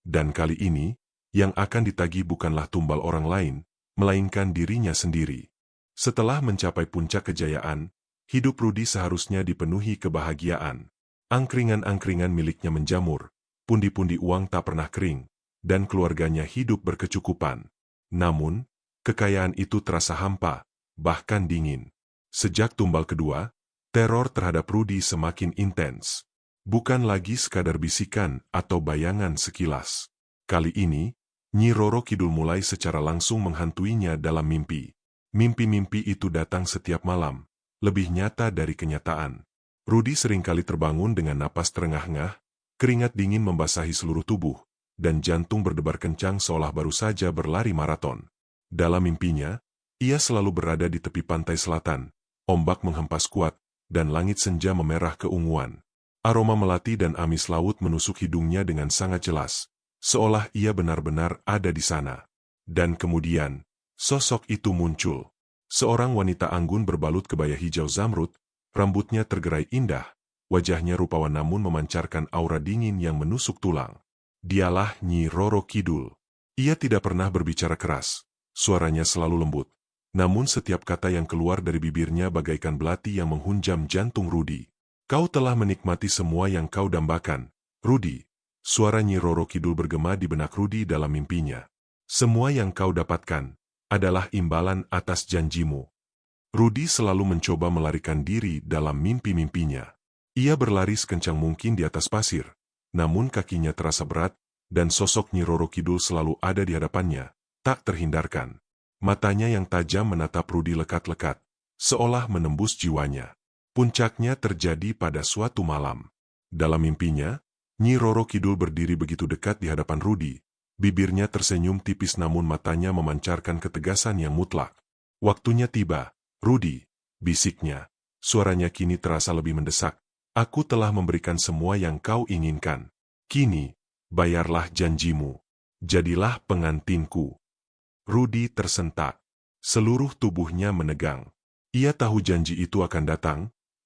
Dan kali ini, yang akan ditagih bukanlah tumbal orang lain, melainkan dirinya sendiri. Setelah mencapai puncak kejayaan, hidup Rudi seharusnya dipenuhi kebahagiaan. Angkringan-angkringan miliknya menjamur, pundi-pundi uang tak pernah kering, dan keluarganya hidup berkecukupan. Namun, kekayaan itu terasa hampa, bahkan dingin. Sejak tumbal kedua, Teror terhadap Rudy semakin intens. Bukan lagi sekadar bisikan atau bayangan sekilas. Kali ini, Nyi Roro Kidul mulai secara langsung menghantuinya dalam mimpi. Mimpi-mimpi itu datang setiap malam, lebih nyata dari kenyataan. Rudy seringkali terbangun dengan napas terengah-engah, keringat dingin membasahi seluruh tubuh, dan jantung berdebar kencang seolah baru saja berlari maraton. Dalam mimpinya, ia selalu berada di tepi pantai selatan, ombak menghempas kuat, dan langit senja memerah keunguan. Aroma melati dan amis laut menusuk hidungnya dengan sangat jelas, seolah ia benar-benar ada di sana. Dan kemudian, sosok itu muncul. Seorang wanita anggun berbalut kebaya hijau zamrud, rambutnya tergerai indah, wajahnya rupawan namun memancarkan aura dingin yang menusuk tulang. Dialah Nyi Roro Kidul. Ia tidak pernah berbicara keras, suaranya selalu lembut. Namun setiap kata yang keluar dari bibirnya bagaikan belati yang menghunjam jantung Rudy. Kau telah menikmati semua yang kau dambakan, Rudy. Suara Nyi Roro Kidul bergema di benak Rudy dalam mimpinya. Semua yang kau dapatkan adalah imbalan atas janjimu. Rudy selalu mencoba melarikan diri dalam mimpi-mimpinya. Ia berlari sekencang mungkin di atas pasir, namun kakinya terasa berat, dan sosok Nyi Roro Kidul selalu ada di hadapannya, tak terhindarkan. Matanya yang tajam menatap Rudy lekat-lekat, seolah menembus jiwanya. Puncaknya terjadi pada suatu malam. Dalam mimpinya, Nyi Roro Kidul berdiri begitu dekat di hadapan Rudy. Bibirnya tersenyum tipis namun matanya memancarkan ketegasan yang mutlak. Waktunya tiba, Rudy, bisiknya. Suaranya kini terasa lebih mendesak. Aku telah memberikan semua yang kau inginkan. Kini, bayarlah janjimu. Jadilah pengantinku. Rudy tersentak. Seluruh tubuhnya menegang. Ia tahu janji itu akan datang,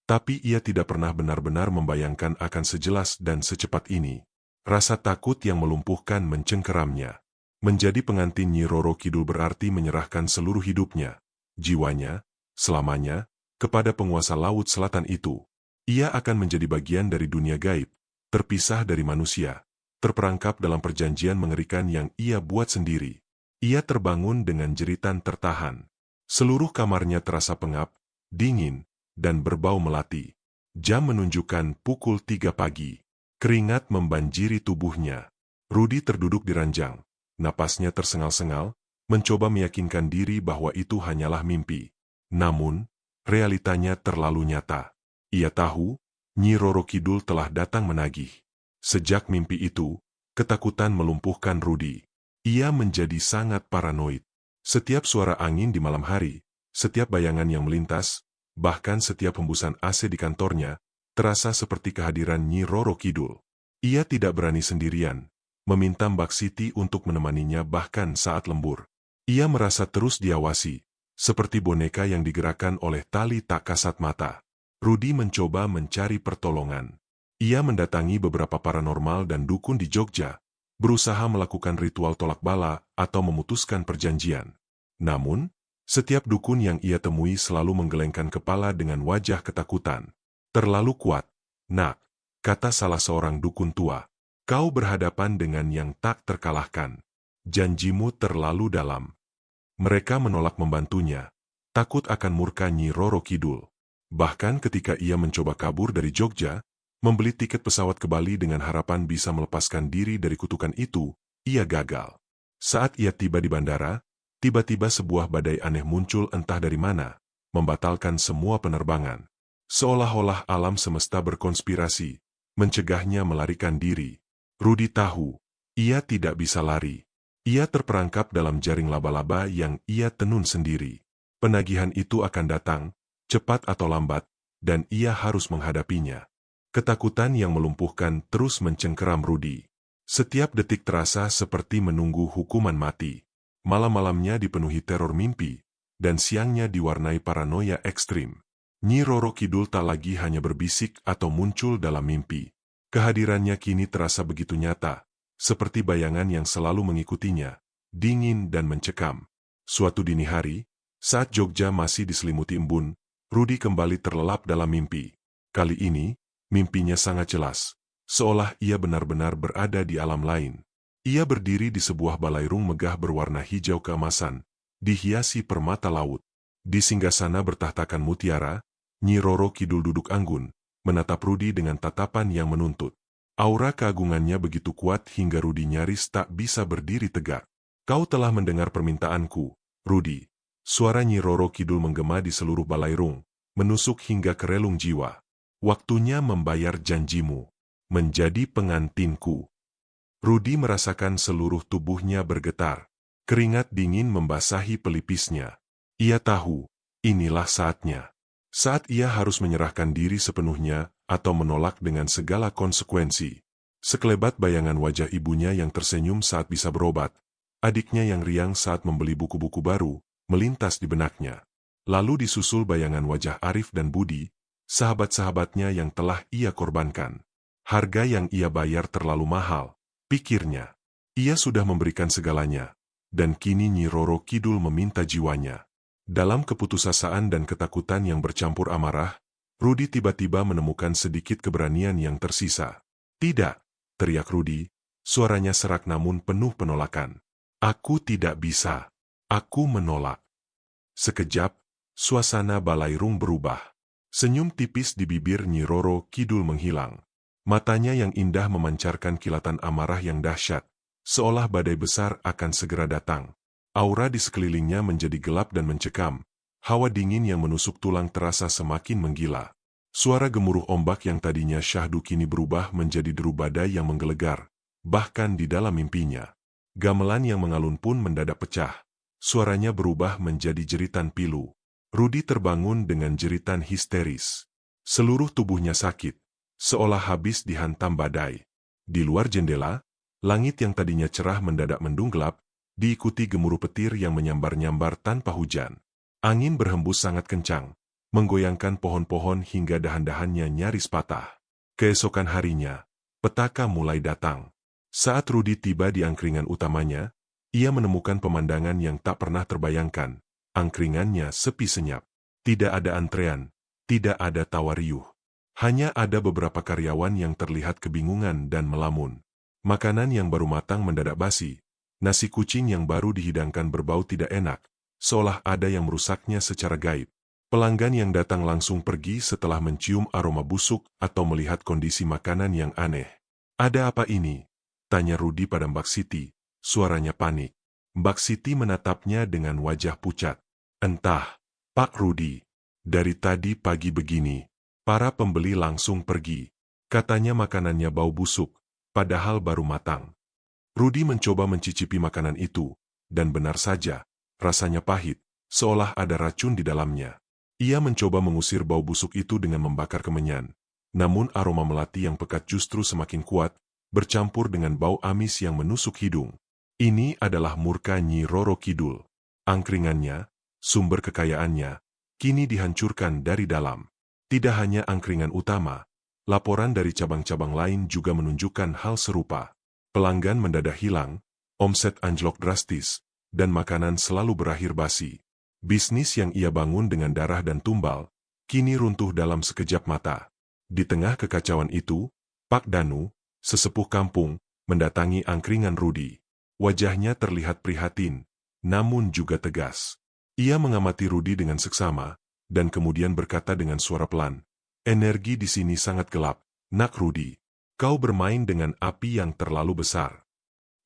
tapi ia tidak pernah benar-benar membayangkan akan sejelas dan secepat ini. Rasa takut yang melumpuhkan mencengkeramnya. Menjadi pengantin Nyi Roro Kidul berarti menyerahkan seluruh hidupnya, jiwanya, selamanya, kepada penguasa Laut Selatan itu. Ia akan menjadi bagian dari dunia gaib, terpisah dari manusia, terperangkap dalam perjanjian mengerikan yang ia buat sendiri. Ia terbangun dengan jeritan tertahan. Seluruh kamarnya terasa pengap, dingin, dan berbau melati. Jam menunjukkan pukul 3 pagi. Keringat membanjiri tubuhnya. Rudy terduduk di ranjang. Napasnya tersengal-sengal, mencoba meyakinkan diri bahwa itu hanyalah mimpi. Namun, realitanya terlalu nyata. Ia tahu, Nyi Roro Kidul telah datang menagih. Sejak mimpi itu, ketakutan melumpuhkan Rudy. Ia menjadi sangat paranoid. Setiap suara angin di malam hari, setiap bayangan yang melintas, bahkan setiap hembusan AC di kantornya, terasa seperti kehadiran Nyi Roro Kidul. Ia tidak berani sendirian, meminta Mbak Siti untuk menemaninya bahkan saat lembur. Ia merasa terus diawasi, seperti boneka yang digerakkan oleh tali tak kasat mata. Rudy mencoba mencari pertolongan. Ia mendatangi beberapa paranormal dan dukun di Jogja, berusaha melakukan ritual tolak bala atau memutuskan perjanjian. Namun, setiap dukun yang ia temui selalu menggelengkan kepala dengan wajah ketakutan. Terlalu kuat, nak, kata salah seorang dukun tua. Kau berhadapan dengan yang tak terkalahkan. Janjimu terlalu dalam. Mereka menolak membantunya, takut akan murka Nyi Roro Kidul. Bahkan ketika ia mencoba kabur dari Jogja, membeli tiket pesawat ke Bali dengan harapan bisa melepaskan diri dari kutukan itu, ia gagal. Saat ia tiba di bandara, tiba-tiba sebuah badai aneh muncul entah dari mana, membatalkan semua penerbangan. Seolah-olah alam semesta berkonspirasi, mencegahnya melarikan diri. Rudy tahu, ia tidak bisa lari. Ia terperangkap dalam jaring laba-laba yang ia tenun sendiri. Penagihan itu akan datang, cepat atau lambat, dan ia harus menghadapinya. Ketakutan yang melumpuhkan terus mencengkeram Rudy. Setiap detik terasa seperti menunggu hukuman mati. Malam-malamnya dipenuhi teror mimpi, dan siangnya diwarnai paranoia ekstrim. Nyi Roro Kidul tak lagi hanya berbisik atau muncul dalam mimpi. Kehadirannya kini terasa begitu nyata, seperti bayangan yang selalu mengikutinya, dingin dan mencekam. Suatu dini hari, saat Jogja masih diselimuti embun, Rudy kembali terlelap dalam mimpi. Kali ini, mimpinya sangat jelas, seolah ia benar-benar berada di alam lain. Ia berdiri di sebuah balairung megah berwarna hijau keemasan, dihiasi permata laut. Di singgasana bertahtakan mutiara, Nyi Roro Kidul duduk anggun, menatap Rudi dengan tatapan yang menuntut. Aura keagungannya begitu kuat hingga Rudi nyaris tak bisa berdiri tegak. Kau telah mendengar permintaanku, Rudi. Suara Nyi Roro Kidul menggema di seluruh Balairung, menusuk hingga ke relung jiwa. Waktunya membayar janjimu, menjadi pengantinku. Rudi merasakan seluruh tubuhnya bergetar. Keringat dingin membasahi pelipisnya. Ia tahu, inilah saatnya. Saat ia harus menyerahkan diri sepenuhnya atau menolak dengan segala konsekuensi. Sekelebat bayangan wajah ibunya yang tersenyum saat bisa berobat, adiknya yang riang saat membeli buku-buku baru, melintas di benaknya. Lalu disusul bayangan wajah Arif dan Budi, sahabat-sahabatnya yang telah ia korbankan. Harga yang ia bayar terlalu mahal, pikirnya. Ia sudah memberikan segalanya, dan kini Nyi Roro Kidul meminta jiwanya. Dalam keputusasaan dan ketakutan yang bercampur amarah, Rudi tiba-tiba menemukan sedikit keberanian yang tersisa. Tidak, teriak Rudi, suaranya serak namun penuh penolakan. Aku tidak bisa. Aku menolak. Sekejap, suasana Balairung berubah. Senyum tipis di bibir Nyi Roro Kidul menghilang. Matanya yang indah memancarkan kilatan amarah yang dahsyat, seolah badai besar akan segera datang. Aura di sekelilingnya menjadi gelap dan mencekam. Hawa dingin yang menusuk tulang terasa semakin menggila. Suara gemuruh ombak yang tadinya syahdu kini berubah menjadi deru badai yang menggelegar, bahkan di dalam mimpinya. Gamelan yang mengalun pun mendadak pecah. Suaranya berubah menjadi jeritan pilu. Rudi terbangun dengan jeritan histeris. Seluruh tubuhnya sakit, seolah habis dihantam badai. Di luar jendela, langit yang tadinya cerah mendadak mendung gelap, diikuti gemuruh petir yang menyambar-nyambar tanpa hujan. Angin berhembus sangat kencang, menggoyangkan pohon-pohon hingga dahan-dahannya nyaris patah. Keesokan harinya, petaka mulai datang. Saat Rudi tiba di angkringan utamanya, ia menemukan pemandangan yang tak pernah terbayangkan. Angkringannya sepi senyap. Tidak ada antrean, tidak ada tawa riuh. Hanya ada beberapa karyawan yang terlihat kebingungan dan melamun. Makanan yang baru matang mendadak basi. Nasi kucing yang baru dihidangkan berbau tidak enak, seolah ada yang merusaknya secara gaib. Pelanggan yang datang langsung pergi setelah mencium aroma busuk atau melihat kondisi makanan yang aneh. Ada apa ini? Tanya Rudi pada Mbak Siti, suaranya panik. Mbak Siti menatapnya dengan wajah pucat. Entah, Pak Rudi. Dari tadi pagi begini, para pembeli langsung pergi. Katanya makanannya bau busuk, padahal baru matang. Rudi mencoba mencicipi makanan itu, dan benar saja, rasanya pahit, seolah ada racun di dalamnya. Ia mencoba mengusir bau busuk itu dengan membakar kemenyan, namun aroma melati yang pekat justru semakin kuat, bercampur dengan bau amis yang menusuk hidung. Ini adalah murka Nyi Roro Kidul. Angkringannya, sumber kekayaannya, kini dihancurkan dari dalam. Tidak hanya angkringan utama, laporan dari cabang-cabang lain juga menunjukkan hal serupa. Pelanggan mendadak hilang, omset anjlok drastis, dan makanan selalu berakhir basi. Bisnis yang ia bangun dengan darah dan tumbal, kini runtuh dalam sekejap mata. Di tengah kekacauan itu, Pak Danu, sesepuh kampung, mendatangi angkringan Rudi. Wajahnya terlihat prihatin, namun juga tegas. Ia mengamati Rudi dengan seksama, dan kemudian berkata dengan suara pelan, "Energi di sini sangat gelap, Nak Rudi. Kau bermain dengan api yang terlalu besar."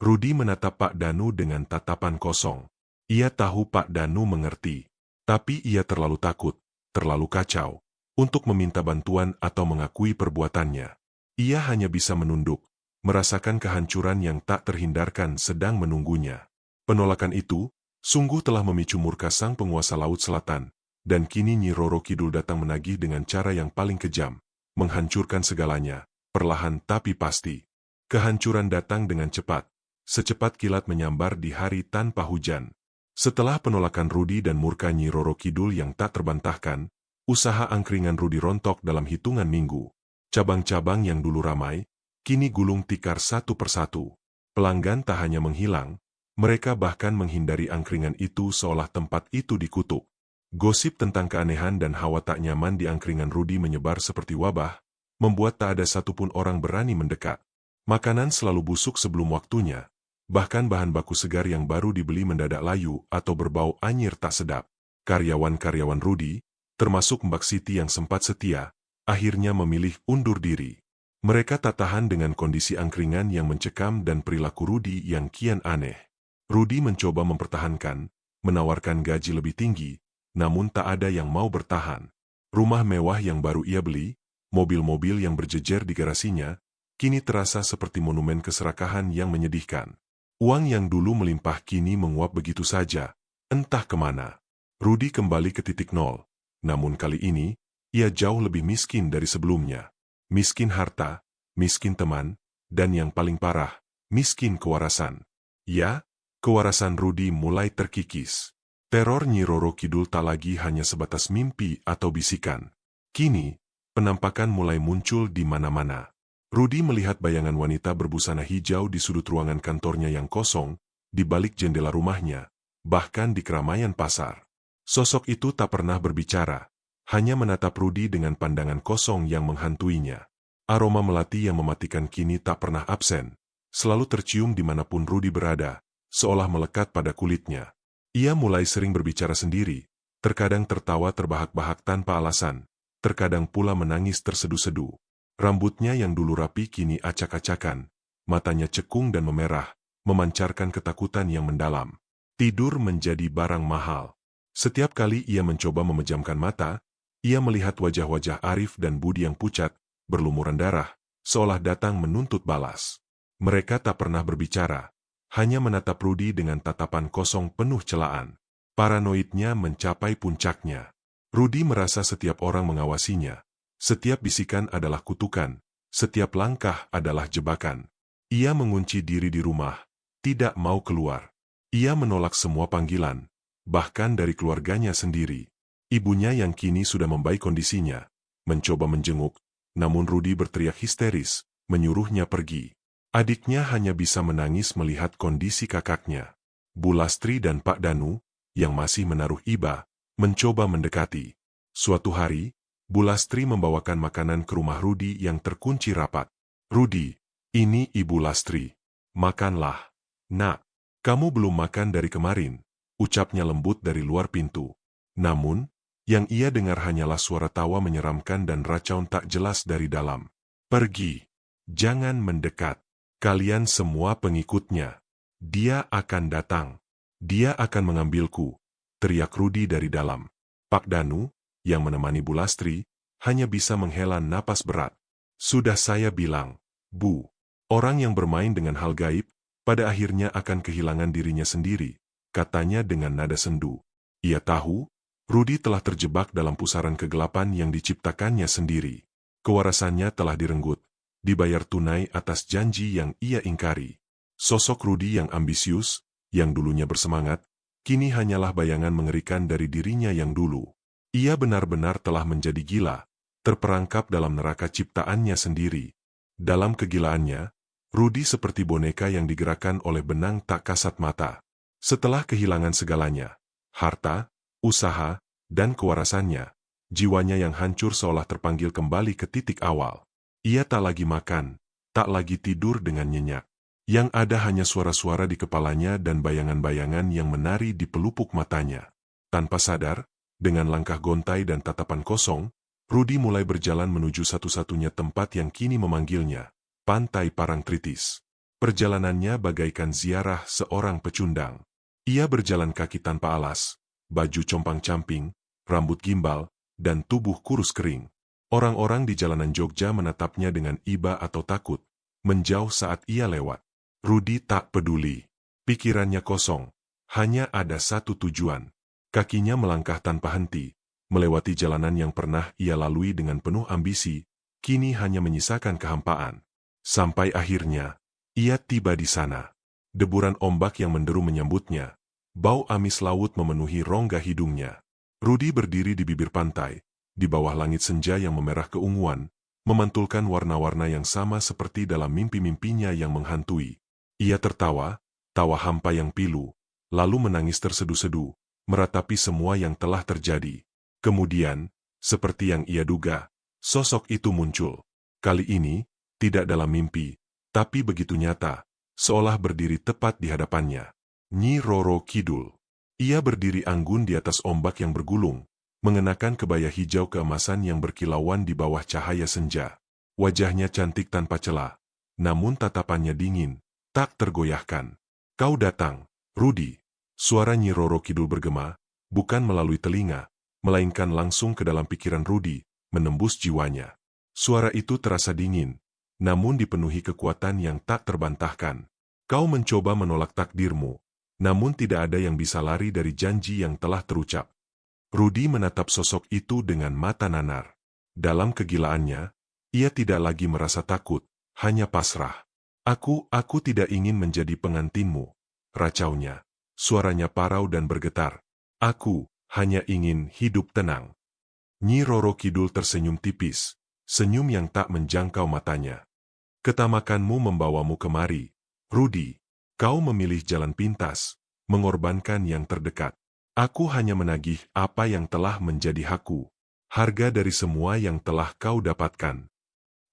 Rudi menatap Pak Danu dengan tatapan kosong. Ia tahu Pak Danu mengerti, tapi ia terlalu takut, terlalu kacau, untuk meminta bantuan atau mengakui perbuatannya. Ia hanya bisa menunduk, merasakan kehancuran yang tak terhindarkan sedang menunggunya. Penolakan itu, sungguh telah memicu murka sang penguasa Laut Selatan, dan kini Nyi Roro Kidul datang menagih dengan cara yang paling kejam, menghancurkan segalanya. Perlahan tapi pasti. Kehancuran datang dengan cepat, secepat kilat menyambar di hari tanpa hujan. Setelah penolakan Rudi dan murka Nyi Roro Kidul yang tak terbantahkan, usaha angkringan Rudi rontok dalam hitungan minggu. Cabang-cabang yang dulu ramai, kini gulung tikar satu persatu. Pelanggan tak hanya menghilang, mereka bahkan menghindari angkringan itu seolah tempat itu dikutuk. Gosip tentang keanehan dan hawa tak nyaman di angkringan Rudi menyebar seperti wabah, membuat tak ada satupun orang berani mendekat. Makanan selalu busuk sebelum waktunya, bahkan bahan baku segar yang baru dibeli mendadak layu atau berbau anyir tak sedap. Karyawan-karyawan Rudi, termasuk Mbak Siti yang sempat setia, akhirnya memilih undur diri. Mereka tak tahan dengan kondisi angkringan yang mencekam dan perilaku Rudi yang kian aneh. Rudi mencoba mempertahankan, menawarkan gaji lebih tinggi, namun tak ada yang mau bertahan. Rumah mewah yang baru ia beli, mobil-mobil yang berjejer di garasinya, kini terasa seperti monumen keserakahan yang menyedihkan. Uang yang dulu melimpah kini menguap begitu saja, entah kemana. Rudi kembali ke titik nol, namun kali ini, ia jauh lebih miskin dari sebelumnya. Miskin harta, miskin teman, dan yang paling parah, miskin kewarasan. Ya, kewarasan Rudi mulai terkikis. Teror Nyi Roro Kidul tak lagi hanya sebatas mimpi atau bisikan. Kini, penampakan mulai muncul di mana-mana. Rudi melihat bayangan wanita berbusana hijau di sudut ruangan kantornya yang kosong, di balik jendela rumahnya, bahkan di keramaian pasar. Sosok itu tak pernah berbicara, hanya menatap Rudi dengan pandangan kosong yang menghantuinya. Aroma melati yang mematikan kini tak pernah absen, selalu tercium dimanapun Rudi berada, seolah melekat pada kulitnya. Ia mulai sering berbicara sendiri, terkadang tertawa terbahak-bahak tanpa alasan, terkadang pula menangis terseduh-seduh. Rambutnya yang dulu rapi kini acak-acakan, matanya cekung dan memerah, memancarkan ketakutan yang mendalam. Tidur menjadi barang mahal. Setiap kali ia mencoba memejamkan mata, ia melihat wajah-wajah Arif dan Budi yang pucat, berlumuran darah, seolah datang menuntut balas. Mereka tak pernah berbicara, hanya menatap Rudi dengan tatapan kosong penuh celaan. Paranoidnya mencapai puncaknya. Rudi merasa setiap orang mengawasinya. Setiap bisikan adalah kutukan, setiap langkah adalah jebakan. Ia mengunci diri di rumah, tidak mau keluar. Ia menolak semua panggilan, bahkan dari keluarganya sendiri. Ibunya yang kini sudah membaik kondisinya, mencoba menjenguk, namun Rudi berteriak histeris, menyuruhnya pergi. Adiknya hanya bisa menangis melihat kondisi kakaknya. Bu Lastri dan Pak Danu, yang masih menaruh iba, mencoba mendekati. Suatu hari, Bu Lastri membawakan makanan ke rumah Rudi yang terkunci rapat. "Rudi, ini Ibu Lastri. Makanlah." "Nak, kamu belum makan dari kemarin," ucapnya lembut dari luar pintu. Namun, yang ia dengar hanyalah suara tawa menyeramkan dan racaun tak jelas dari dalam. "Pergi. Jangan mendekat. Kalian semua pengikutnya. Dia akan datang. Dia akan mengambilku," teriak Rudi dari dalam. Pak Danu, yang menemani Bu Lastri, hanya bisa menghela napas berat. "Sudah saya bilang, Bu, orang yang bermain dengan hal gaib, pada akhirnya akan kehilangan dirinya sendiri," katanya dengan nada sendu. Ia tahu, Rudi telah terjebak dalam pusaran kegelapan yang diciptakannya sendiri. Kewarasannya telah direnggut, dibayar tunai atas janji yang ia ingkari. Sosok Rudi yang ambisius, yang dulunya bersemangat, kini hanyalah bayangan mengerikan dari dirinya yang dulu. Ia benar-benar telah menjadi gila, terperangkap dalam neraka ciptaannya sendiri. Dalam kegilaannya, Rudi seperti boneka yang digerakkan oleh benang tak kasat mata. Setelah kehilangan segalanya, harta, usaha, dan kewarasannya, jiwanya yang hancur seolah terpanggil kembali ke titik awal. Ia tak lagi makan, tak lagi tidur dengan nyenyak. Yang ada hanya suara-suara di kepalanya dan bayangan-bayangan yang menari di pelupuk matanya. Tanpa sadar, dengan langkah gontai dan tatapan kosong, Rudi mulai berjalan menuju satu-satunya tempat yang kini memanggilnya, Pantai Parangtritis. Perjalanannya bagaikan ziarah seorang pecundang. Ia berjalan kaki tanpa alas, baju compang-camping, rambut gimbal, dan tubuh kurus kering. Orang-orang di jalanan Jogja menatapnya dengan iba atau takut, menjauh saat ia lewat. Rudi tak peduli. Pikirannya kosong, hanya ada satu tujuan. Kakinya melangkah tanpa henti, melewati jalanan yang pernah ia lalui dengan penuh ambisi, kini hanya menyisakan kehampaan. Sampai akhirnya, ia tiba di sana. Deburan ombak yang menderu menyambutnya, bau amis laut memenuhi rongga hidungnya. Rudi berdiri di bibir pantai, di bawah langit senja yang memerah keunguan, memantulkan warna-warna yang sama seperti dalam mimpi-mimpinya yang menghantui. Ia tertawa, tawa hampa yang pilu, lalu menangis terseduh-seduh, meratapi semua yang telah terjadi. Kemudian, seperti yang ia duga, sosok itu muncul. Kali ini, tidak dalam mimpi, tapi begitu nyata, seolah berdiri tepat di hadapannya. Nyi Roro Kidul. Ia berdiri anggun di atas ombak yang bergulung, mengenakan kebaya hijau keemasan yang berkilauan di bawah cahaya senja. Wajahnya cantik tanpa celah, namun tatapannya dingin, tak tergoyahkan. "Kau datang, Rudy." Suara Nyi Roro Kidul bergema, bukan melalui telinga, melainkan langsung ke dalam pikiran Rudy, menembus jiwanya. Suara itu terasa dingin, namun dipenuhi kekuatan yang tak terbantahkan. "Kau mencoba menolak takdirmu, namun tidak ada yang bisa lari dari janji yang telah terucap." Rudy menatap sosok itu dengan mata nanar. Dalam kegilaannya, ia tidak lagi merasa takut, hanya pasrah. Aku tidak ingin menjadi pengantinmu," racaunya. Suaranya parau dan bergetar. "Aku hanya ingin hidup tenang." Nyi Roro Kidul tersenyum tipis, senyum yang tak menjangkau matanya. "Ketamakanmu membawamu kemari, Rudy. Kau memilih jalan pintas, mengorbankan yang terdekat. Aku hanya menagih apa yang telah menjadi hakku, harga dari semua yang telah kau dapatkan."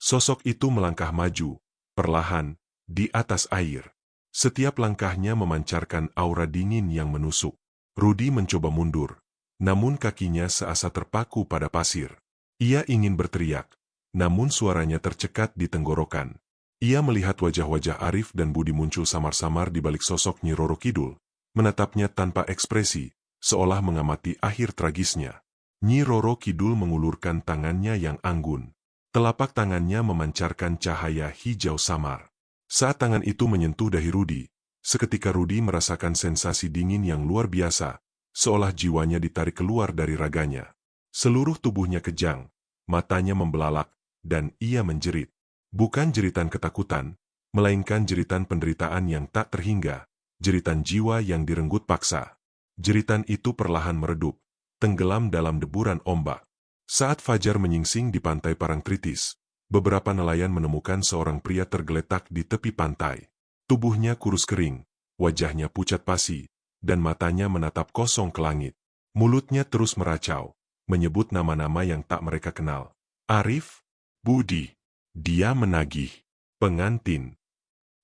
Sosok itu melangkah maju, perlahan, di atas air. Setiap langkahnya memancarkan aura dingin yang menusuk. Rudy mencoba mundur, namun kakinya seasa terpaku pada pasir. Ia ingin berteriak, namun suaranya tercekat di tenggorokan. Ia melihat wajah-wajah Arif dan Budi muncul samar-samar di balik sosok Nyi Roro Kidul, menatapnya tanpa ekspresi, seolah mengamati akhir tragisnya. Nyi Roro Kidul mengulurkan tangannya yang anggun. Telapak tangannya memancarkan cahaya hijau samar. Saat tangan itu menyentuh dahi Rudy, seketika Rudy merasakan sensasi dingin yang luar biasa, seolah jiwanya ditarik keluar dari raganya. Seluruh tubuhnya kejang, matanya membelalak, dan ia menjerit. Bukan jeritan ketakutan, melainkan jeritan penderitaan yang tak terhingga, jeritan jiwa yang direnggut paksa. Jeritan itu perlahan meredup, tenggelam dalam deburan ombak. Saat fajar menyingsing di pantai Parangtritis, beberapa nelayan menemukan seorang pria tergeletak di tepi pantai. Tubuhnya kurus kering, wajahnya pucat pasi, dan matanya menatap kosong ke langit. Mulutnya terus meracau, menyebut nama-nama yang tak mereka kenal. Arif, Budi. Dia menagih. Pengantin.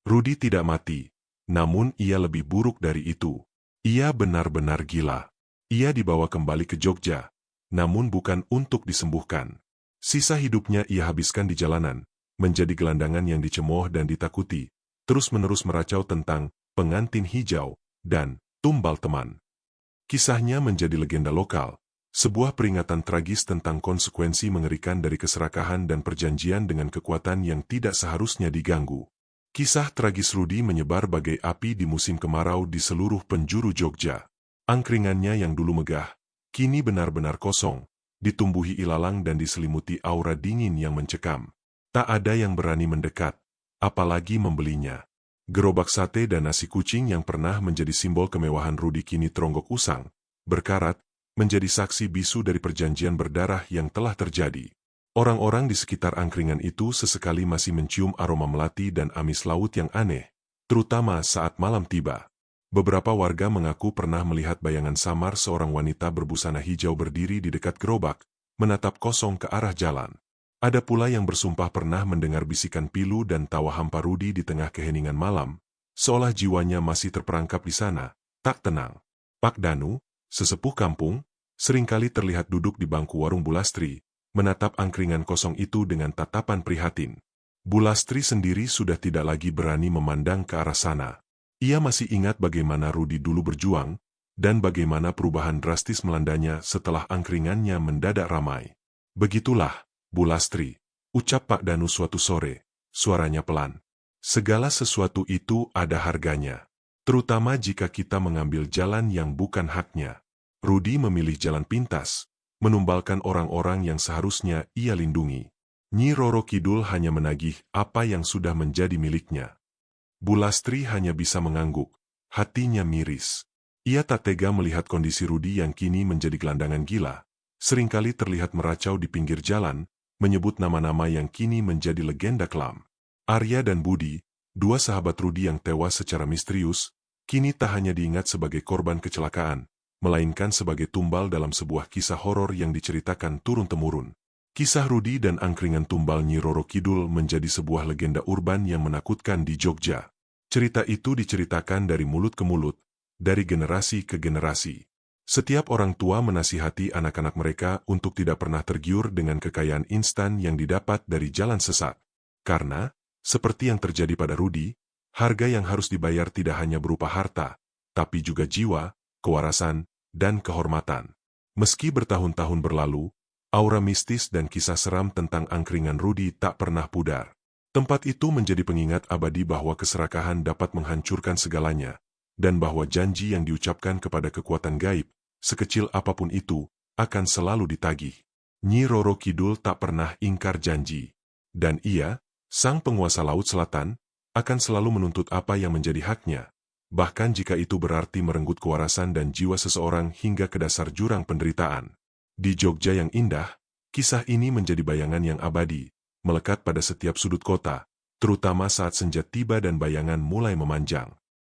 Rudy tidak mati, namun ia lebih buruk dari itu. Ia benar-benar gila. Ia dibawa kembali ke Jogja, namun bukan untuk disembuhkan. Sisa hidupnya ia habiskan di jalanan, menjadi gelandangan yang dicemooh dan ditakuti, terus-menerus meracau tentang pengantin hijau dan tumbal teman. Kisahnya menjadi legenda lokal, sebuah peringatan tragis tentang konsekuensi mengerikan dari keserakahan dan perjanjian dengan kekuatan yang tidak seharusnya diganggu. Kisah tragis Rudy menyebar bagai api di musim kemarau di seluruh penjuru Jogja. Angkringannya yang dulu megah, kini benar-benar kosong, ditumbuhi ilalang dan diselimuti aura dingin yang mencekam. Tak ada yang berani mendekat, apalagi membelinya. Gerobak sate dan nasi kucing yang pernah menjadi simbol kemewahan Rudy kini teronggok usang, berkarat, menjadi saksi bisu dari perjanjian berdarah yang telah terjadi. Orang-orang di sekitar angkringan itu sesekali masih mencium aroma melati dan amis laut yang aneh, terutama saat malam tiba. Beberapa warga mengaku pernah melihat bayangan samar seorang wanita berbusana hijau berdiri di dekat gerobak, menatap kosong ke arah jalan. Ada pula yang bersumpah pernah mendengar bisikan pilu dan tawa hampa Rudy di tengah keheningan malam, seolah jiwanya masih terperangkap di sana, tak tenang. Pak Danu, sesepuh kampung, seringkali terlihat duduk di bangku warung Bulastri, menatap angkringan kosong itu dengan tatapan prihatin. Bulastri sendiri sudah tidak lagi berani memandang ke arah sana. Ia masih ingat bagaimana Rudy dulu berjuang, dan bagaimana perubahan drastis melandanya setelah angkringannya mendadak ramai. "Begitulah, Bulastri," ucap Pak Danu suatu sore, suaranya pelan. "Segala sesuatu itu ada harganya, terutama jika kita mengambil jalan yang bukan haknya." Rudy memilih jalan pintas, menumbalkan orang-orang yang seharusnya ia lindungi. Nyi Roro Kidul hanya menagih apa yang sudah menjadi miliknya. Bulastri hanya bisa mengangguk, hatinya miris. Ia tak tega melihat kondisi Rudy yang kini menjadi gelandangan gila, seringkali terlihat meracau di pinggir jalan, menyebut nama-nama yang kini menjadi legenda kelam. Arya dan Budi, dua sahabat Rudy yang tewas secara misterius, kini tak hanya diingat sebagai korban kecelakaan, melainkan sebagai tumbal dalam sebuah kisah horor yang diceritakan turun-temurun. Kisah Rudy dan angkringan tumbal Nyi Roro Kidul menjadi sebuah legenda urban yang menakutkan di Jogja. Cerita itu diceritakan dari mulut ke mulut, dari generasi ke generasi. Setiap orang tua menasihati anak-anak mereka untuk tidak pernah tergiur dengan kekayaan instan yang didapat dari jalan sesat. Karena, seperti yang terjadi pada Rudy, harga yang harus dibayar tidak hanya berupa harta, tapi juga jiwa, kewarasan, dan kehormatan. Meski bertahun-tahun berlalu, aura mistis dan kisah seram tentang angkringan Rudy tak pernah pudar. Tempat itu menjadi pengingat abadi bahwa keserakahan dapat menghancurkan segalanya, dan bahwa janji yang diucapkan kepada kekuatan gaib, sekecil apapun itu, akan selalu ditagih. Nyi Roro Kidul tak pernah ingkar janji. Dan ia, sang penguasa Laut Selatan, akan selalu menuntut apa yang menjadi haknya, bahkan jika itu berarti merenggut kewarasan dan jiwa seseorang hingga ke dasar jurang penderitaan. Di Jogja yang indah, kisah ini menjadi bayangan yang abadi, melekat pada setiap sudut kota, terutama saat senja tiba dan bayangan mulai memanjang.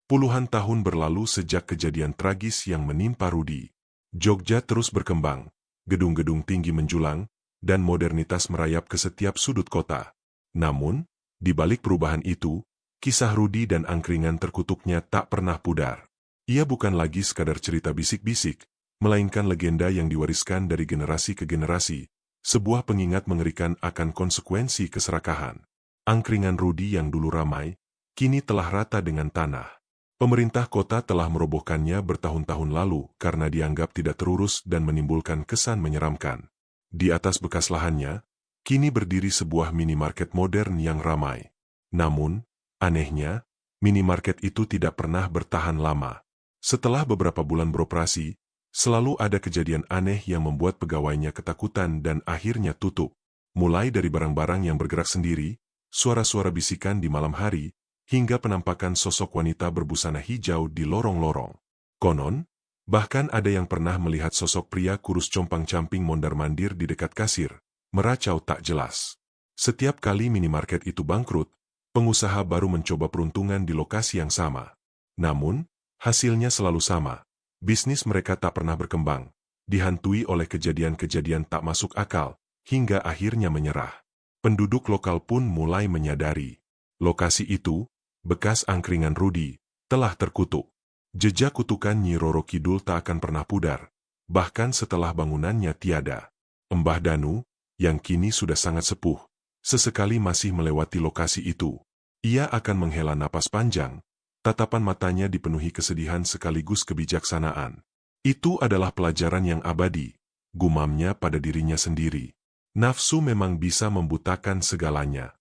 Puluhan tahun berlalu sejak kejadian tragis yang menimpa Rudy. Jogja terus berkembang, gedung-gedung tinggi menjulang, dan modernitas merayap ke setiap sudut kota. Namun, di balik perubahan itu, kisah Rudy dan angkringan terkutuknya tak pernah pudar. Ia bukan lagi sekadar cerita bisik-bisik, melainkan legenda yang diwariskan dari generasi ke generasi, sebuah pengingat mengerikan akan konsekuensi keserakahan. Angkringan Rudy yang dulu ramai, kini telah rata dengan tanah. Pemerintah kota telah merobohkannya bertahun-tahun lalu karena dianggap tidak terurus dan menimbulkan kesan menyeramkan. Di atas bekas lahannya, kini berdiri sebuah minimarket modern yang ramai. Namun, anehnya, minimarket itu tidak pernah bertahan lama. Setelah beberapa bulan beroperasi, selalu ada kejadian aneh yang membuat pegawainya ketakutan dan akhirnya tutup. Mulai dari barang-barang yang bergerak sendiri, suara-suara bisikan di malam hari, hingga penampakan sosok wanita berbusana hijau di lorong-lorong. Konon, bahkan ada yang pernah melihat sosok pria kurus compang-camping mondar-mandir di dekat kasir, meracau tak jelas. Setiap kali minimarket itu bangkrut, pengusaha baru mencoba peruntungan di lokasi yang sama. Namun, hasilnya selalu sama. Bisnis mereka tak pernah berkembang, dihantui oleh kejadian-kejadian tak masuk akal, hingga akhirnya menyerah. Penduduk lokal pun mulai menyadari. Lokasi itu, bekas angkringan Rudy, telah terkutuk. Jejak kutukan Nyi Roro Kidul tak akan pernah pudar, bahkan setelah bangunannya tiada. Mbah Danu, yang kini sudah sangat sepuh, sesekali masih melewati lokasi itu. Ia akan menghela napas panjang, tatapan matanya dipenuhi kesedihan sekaligus kebijaksanaan. Itu adalah pelajaran yang abadi, gumamnya pada dirinya sendiri. Nafsu memang bisa membutakan segalanya.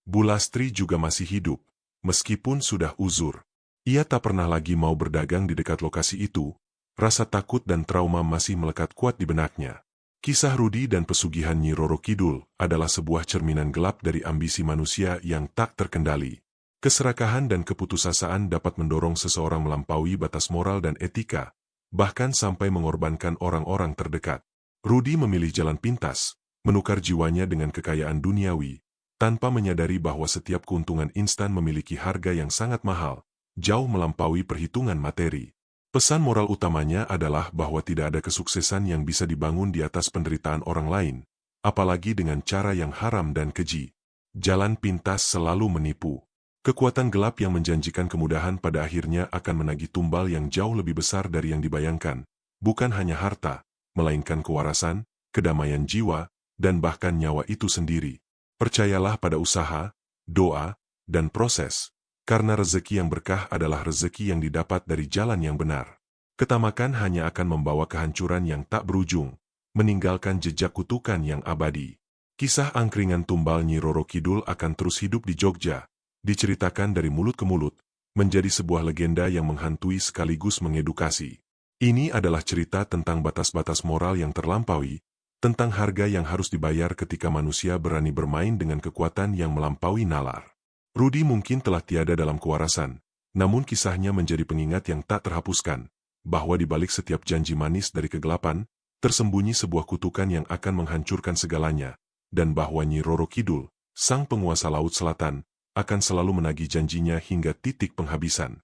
Bulastri juga masih hidup, meskipun sudah uzur. Ia tak pernah lagi mau berdagang di dekat lokasi itu, rasa takut dan trauma masih melekat kuat di benaknya. Kisah Rudy dan pesugihan Nyi Roro Kidul adalah sebuah cerminan gelap dari ambisi manusia yang tak terkendali. Keserakahan dan keputusasaan dapat mendorong seseorang melampaui batas moral dan etika, bahkan sampai mengorbankan orang-orang terdekat. Rudy memilih jalan pintas, menukar jiwanya dengan kekayaan duniawi, tanpa menyadari bahwa setiap keuntungan instan memiliki harga yang sangat mahal, jauh melampaui perhitungan materi. Pesan moral utamanya adalah bahwa tidak ada kesuksesan yang bisa dibangun di atas penderitaan orang lain, apalagi dengan cara yang haram dan keji. Jalan pintas selalu menipu. Kekuatan gelap yang menjanjikan kemudahan pada akhirnya akan menagih tumbal yang jauh lebih besar dari yang dibayangkan, bukan hanya harta, melainkan kewarasan, kedamaian jiwa, dan bahkan nyawa itu sendiri. Percayalah pada usaha, doa, dan proses, karena rezeki yang berkah adalah rezeki yang didapat dari jalan yang benar. Ketamakan hanya akan membawa kehancuran yang tak berujung, meninggalkan jejak kutukan yang abadi. Kisah angkringan tumbal Nyi Roro Kidul akan terus hidup di Jogja, diceritakan dari mulut ke mulut, menjadi sebuah legenda yang menghantui sekaligus mengedukasi. Ini adalah cerita tentang batas-batas moral yang terlampaui, tentang harga yang harus dibayar ketika manusia berani bermain dengan kekuatan yang melampaui nalar. Rudy mungkin telah tiada dalam kewarasan, namun kisahnya menjadi pengingat yang tak terhapuskan, bahwa di balik setiap janji manis dari kegelapan, tersembunyi sebuah kutukan yang akan menghancurkan segalanya, dan bahwa Nyi Roro Kidul, sang penguasa Laut Selatan, akan selalu menagih janjinya hingga titik penghabisan.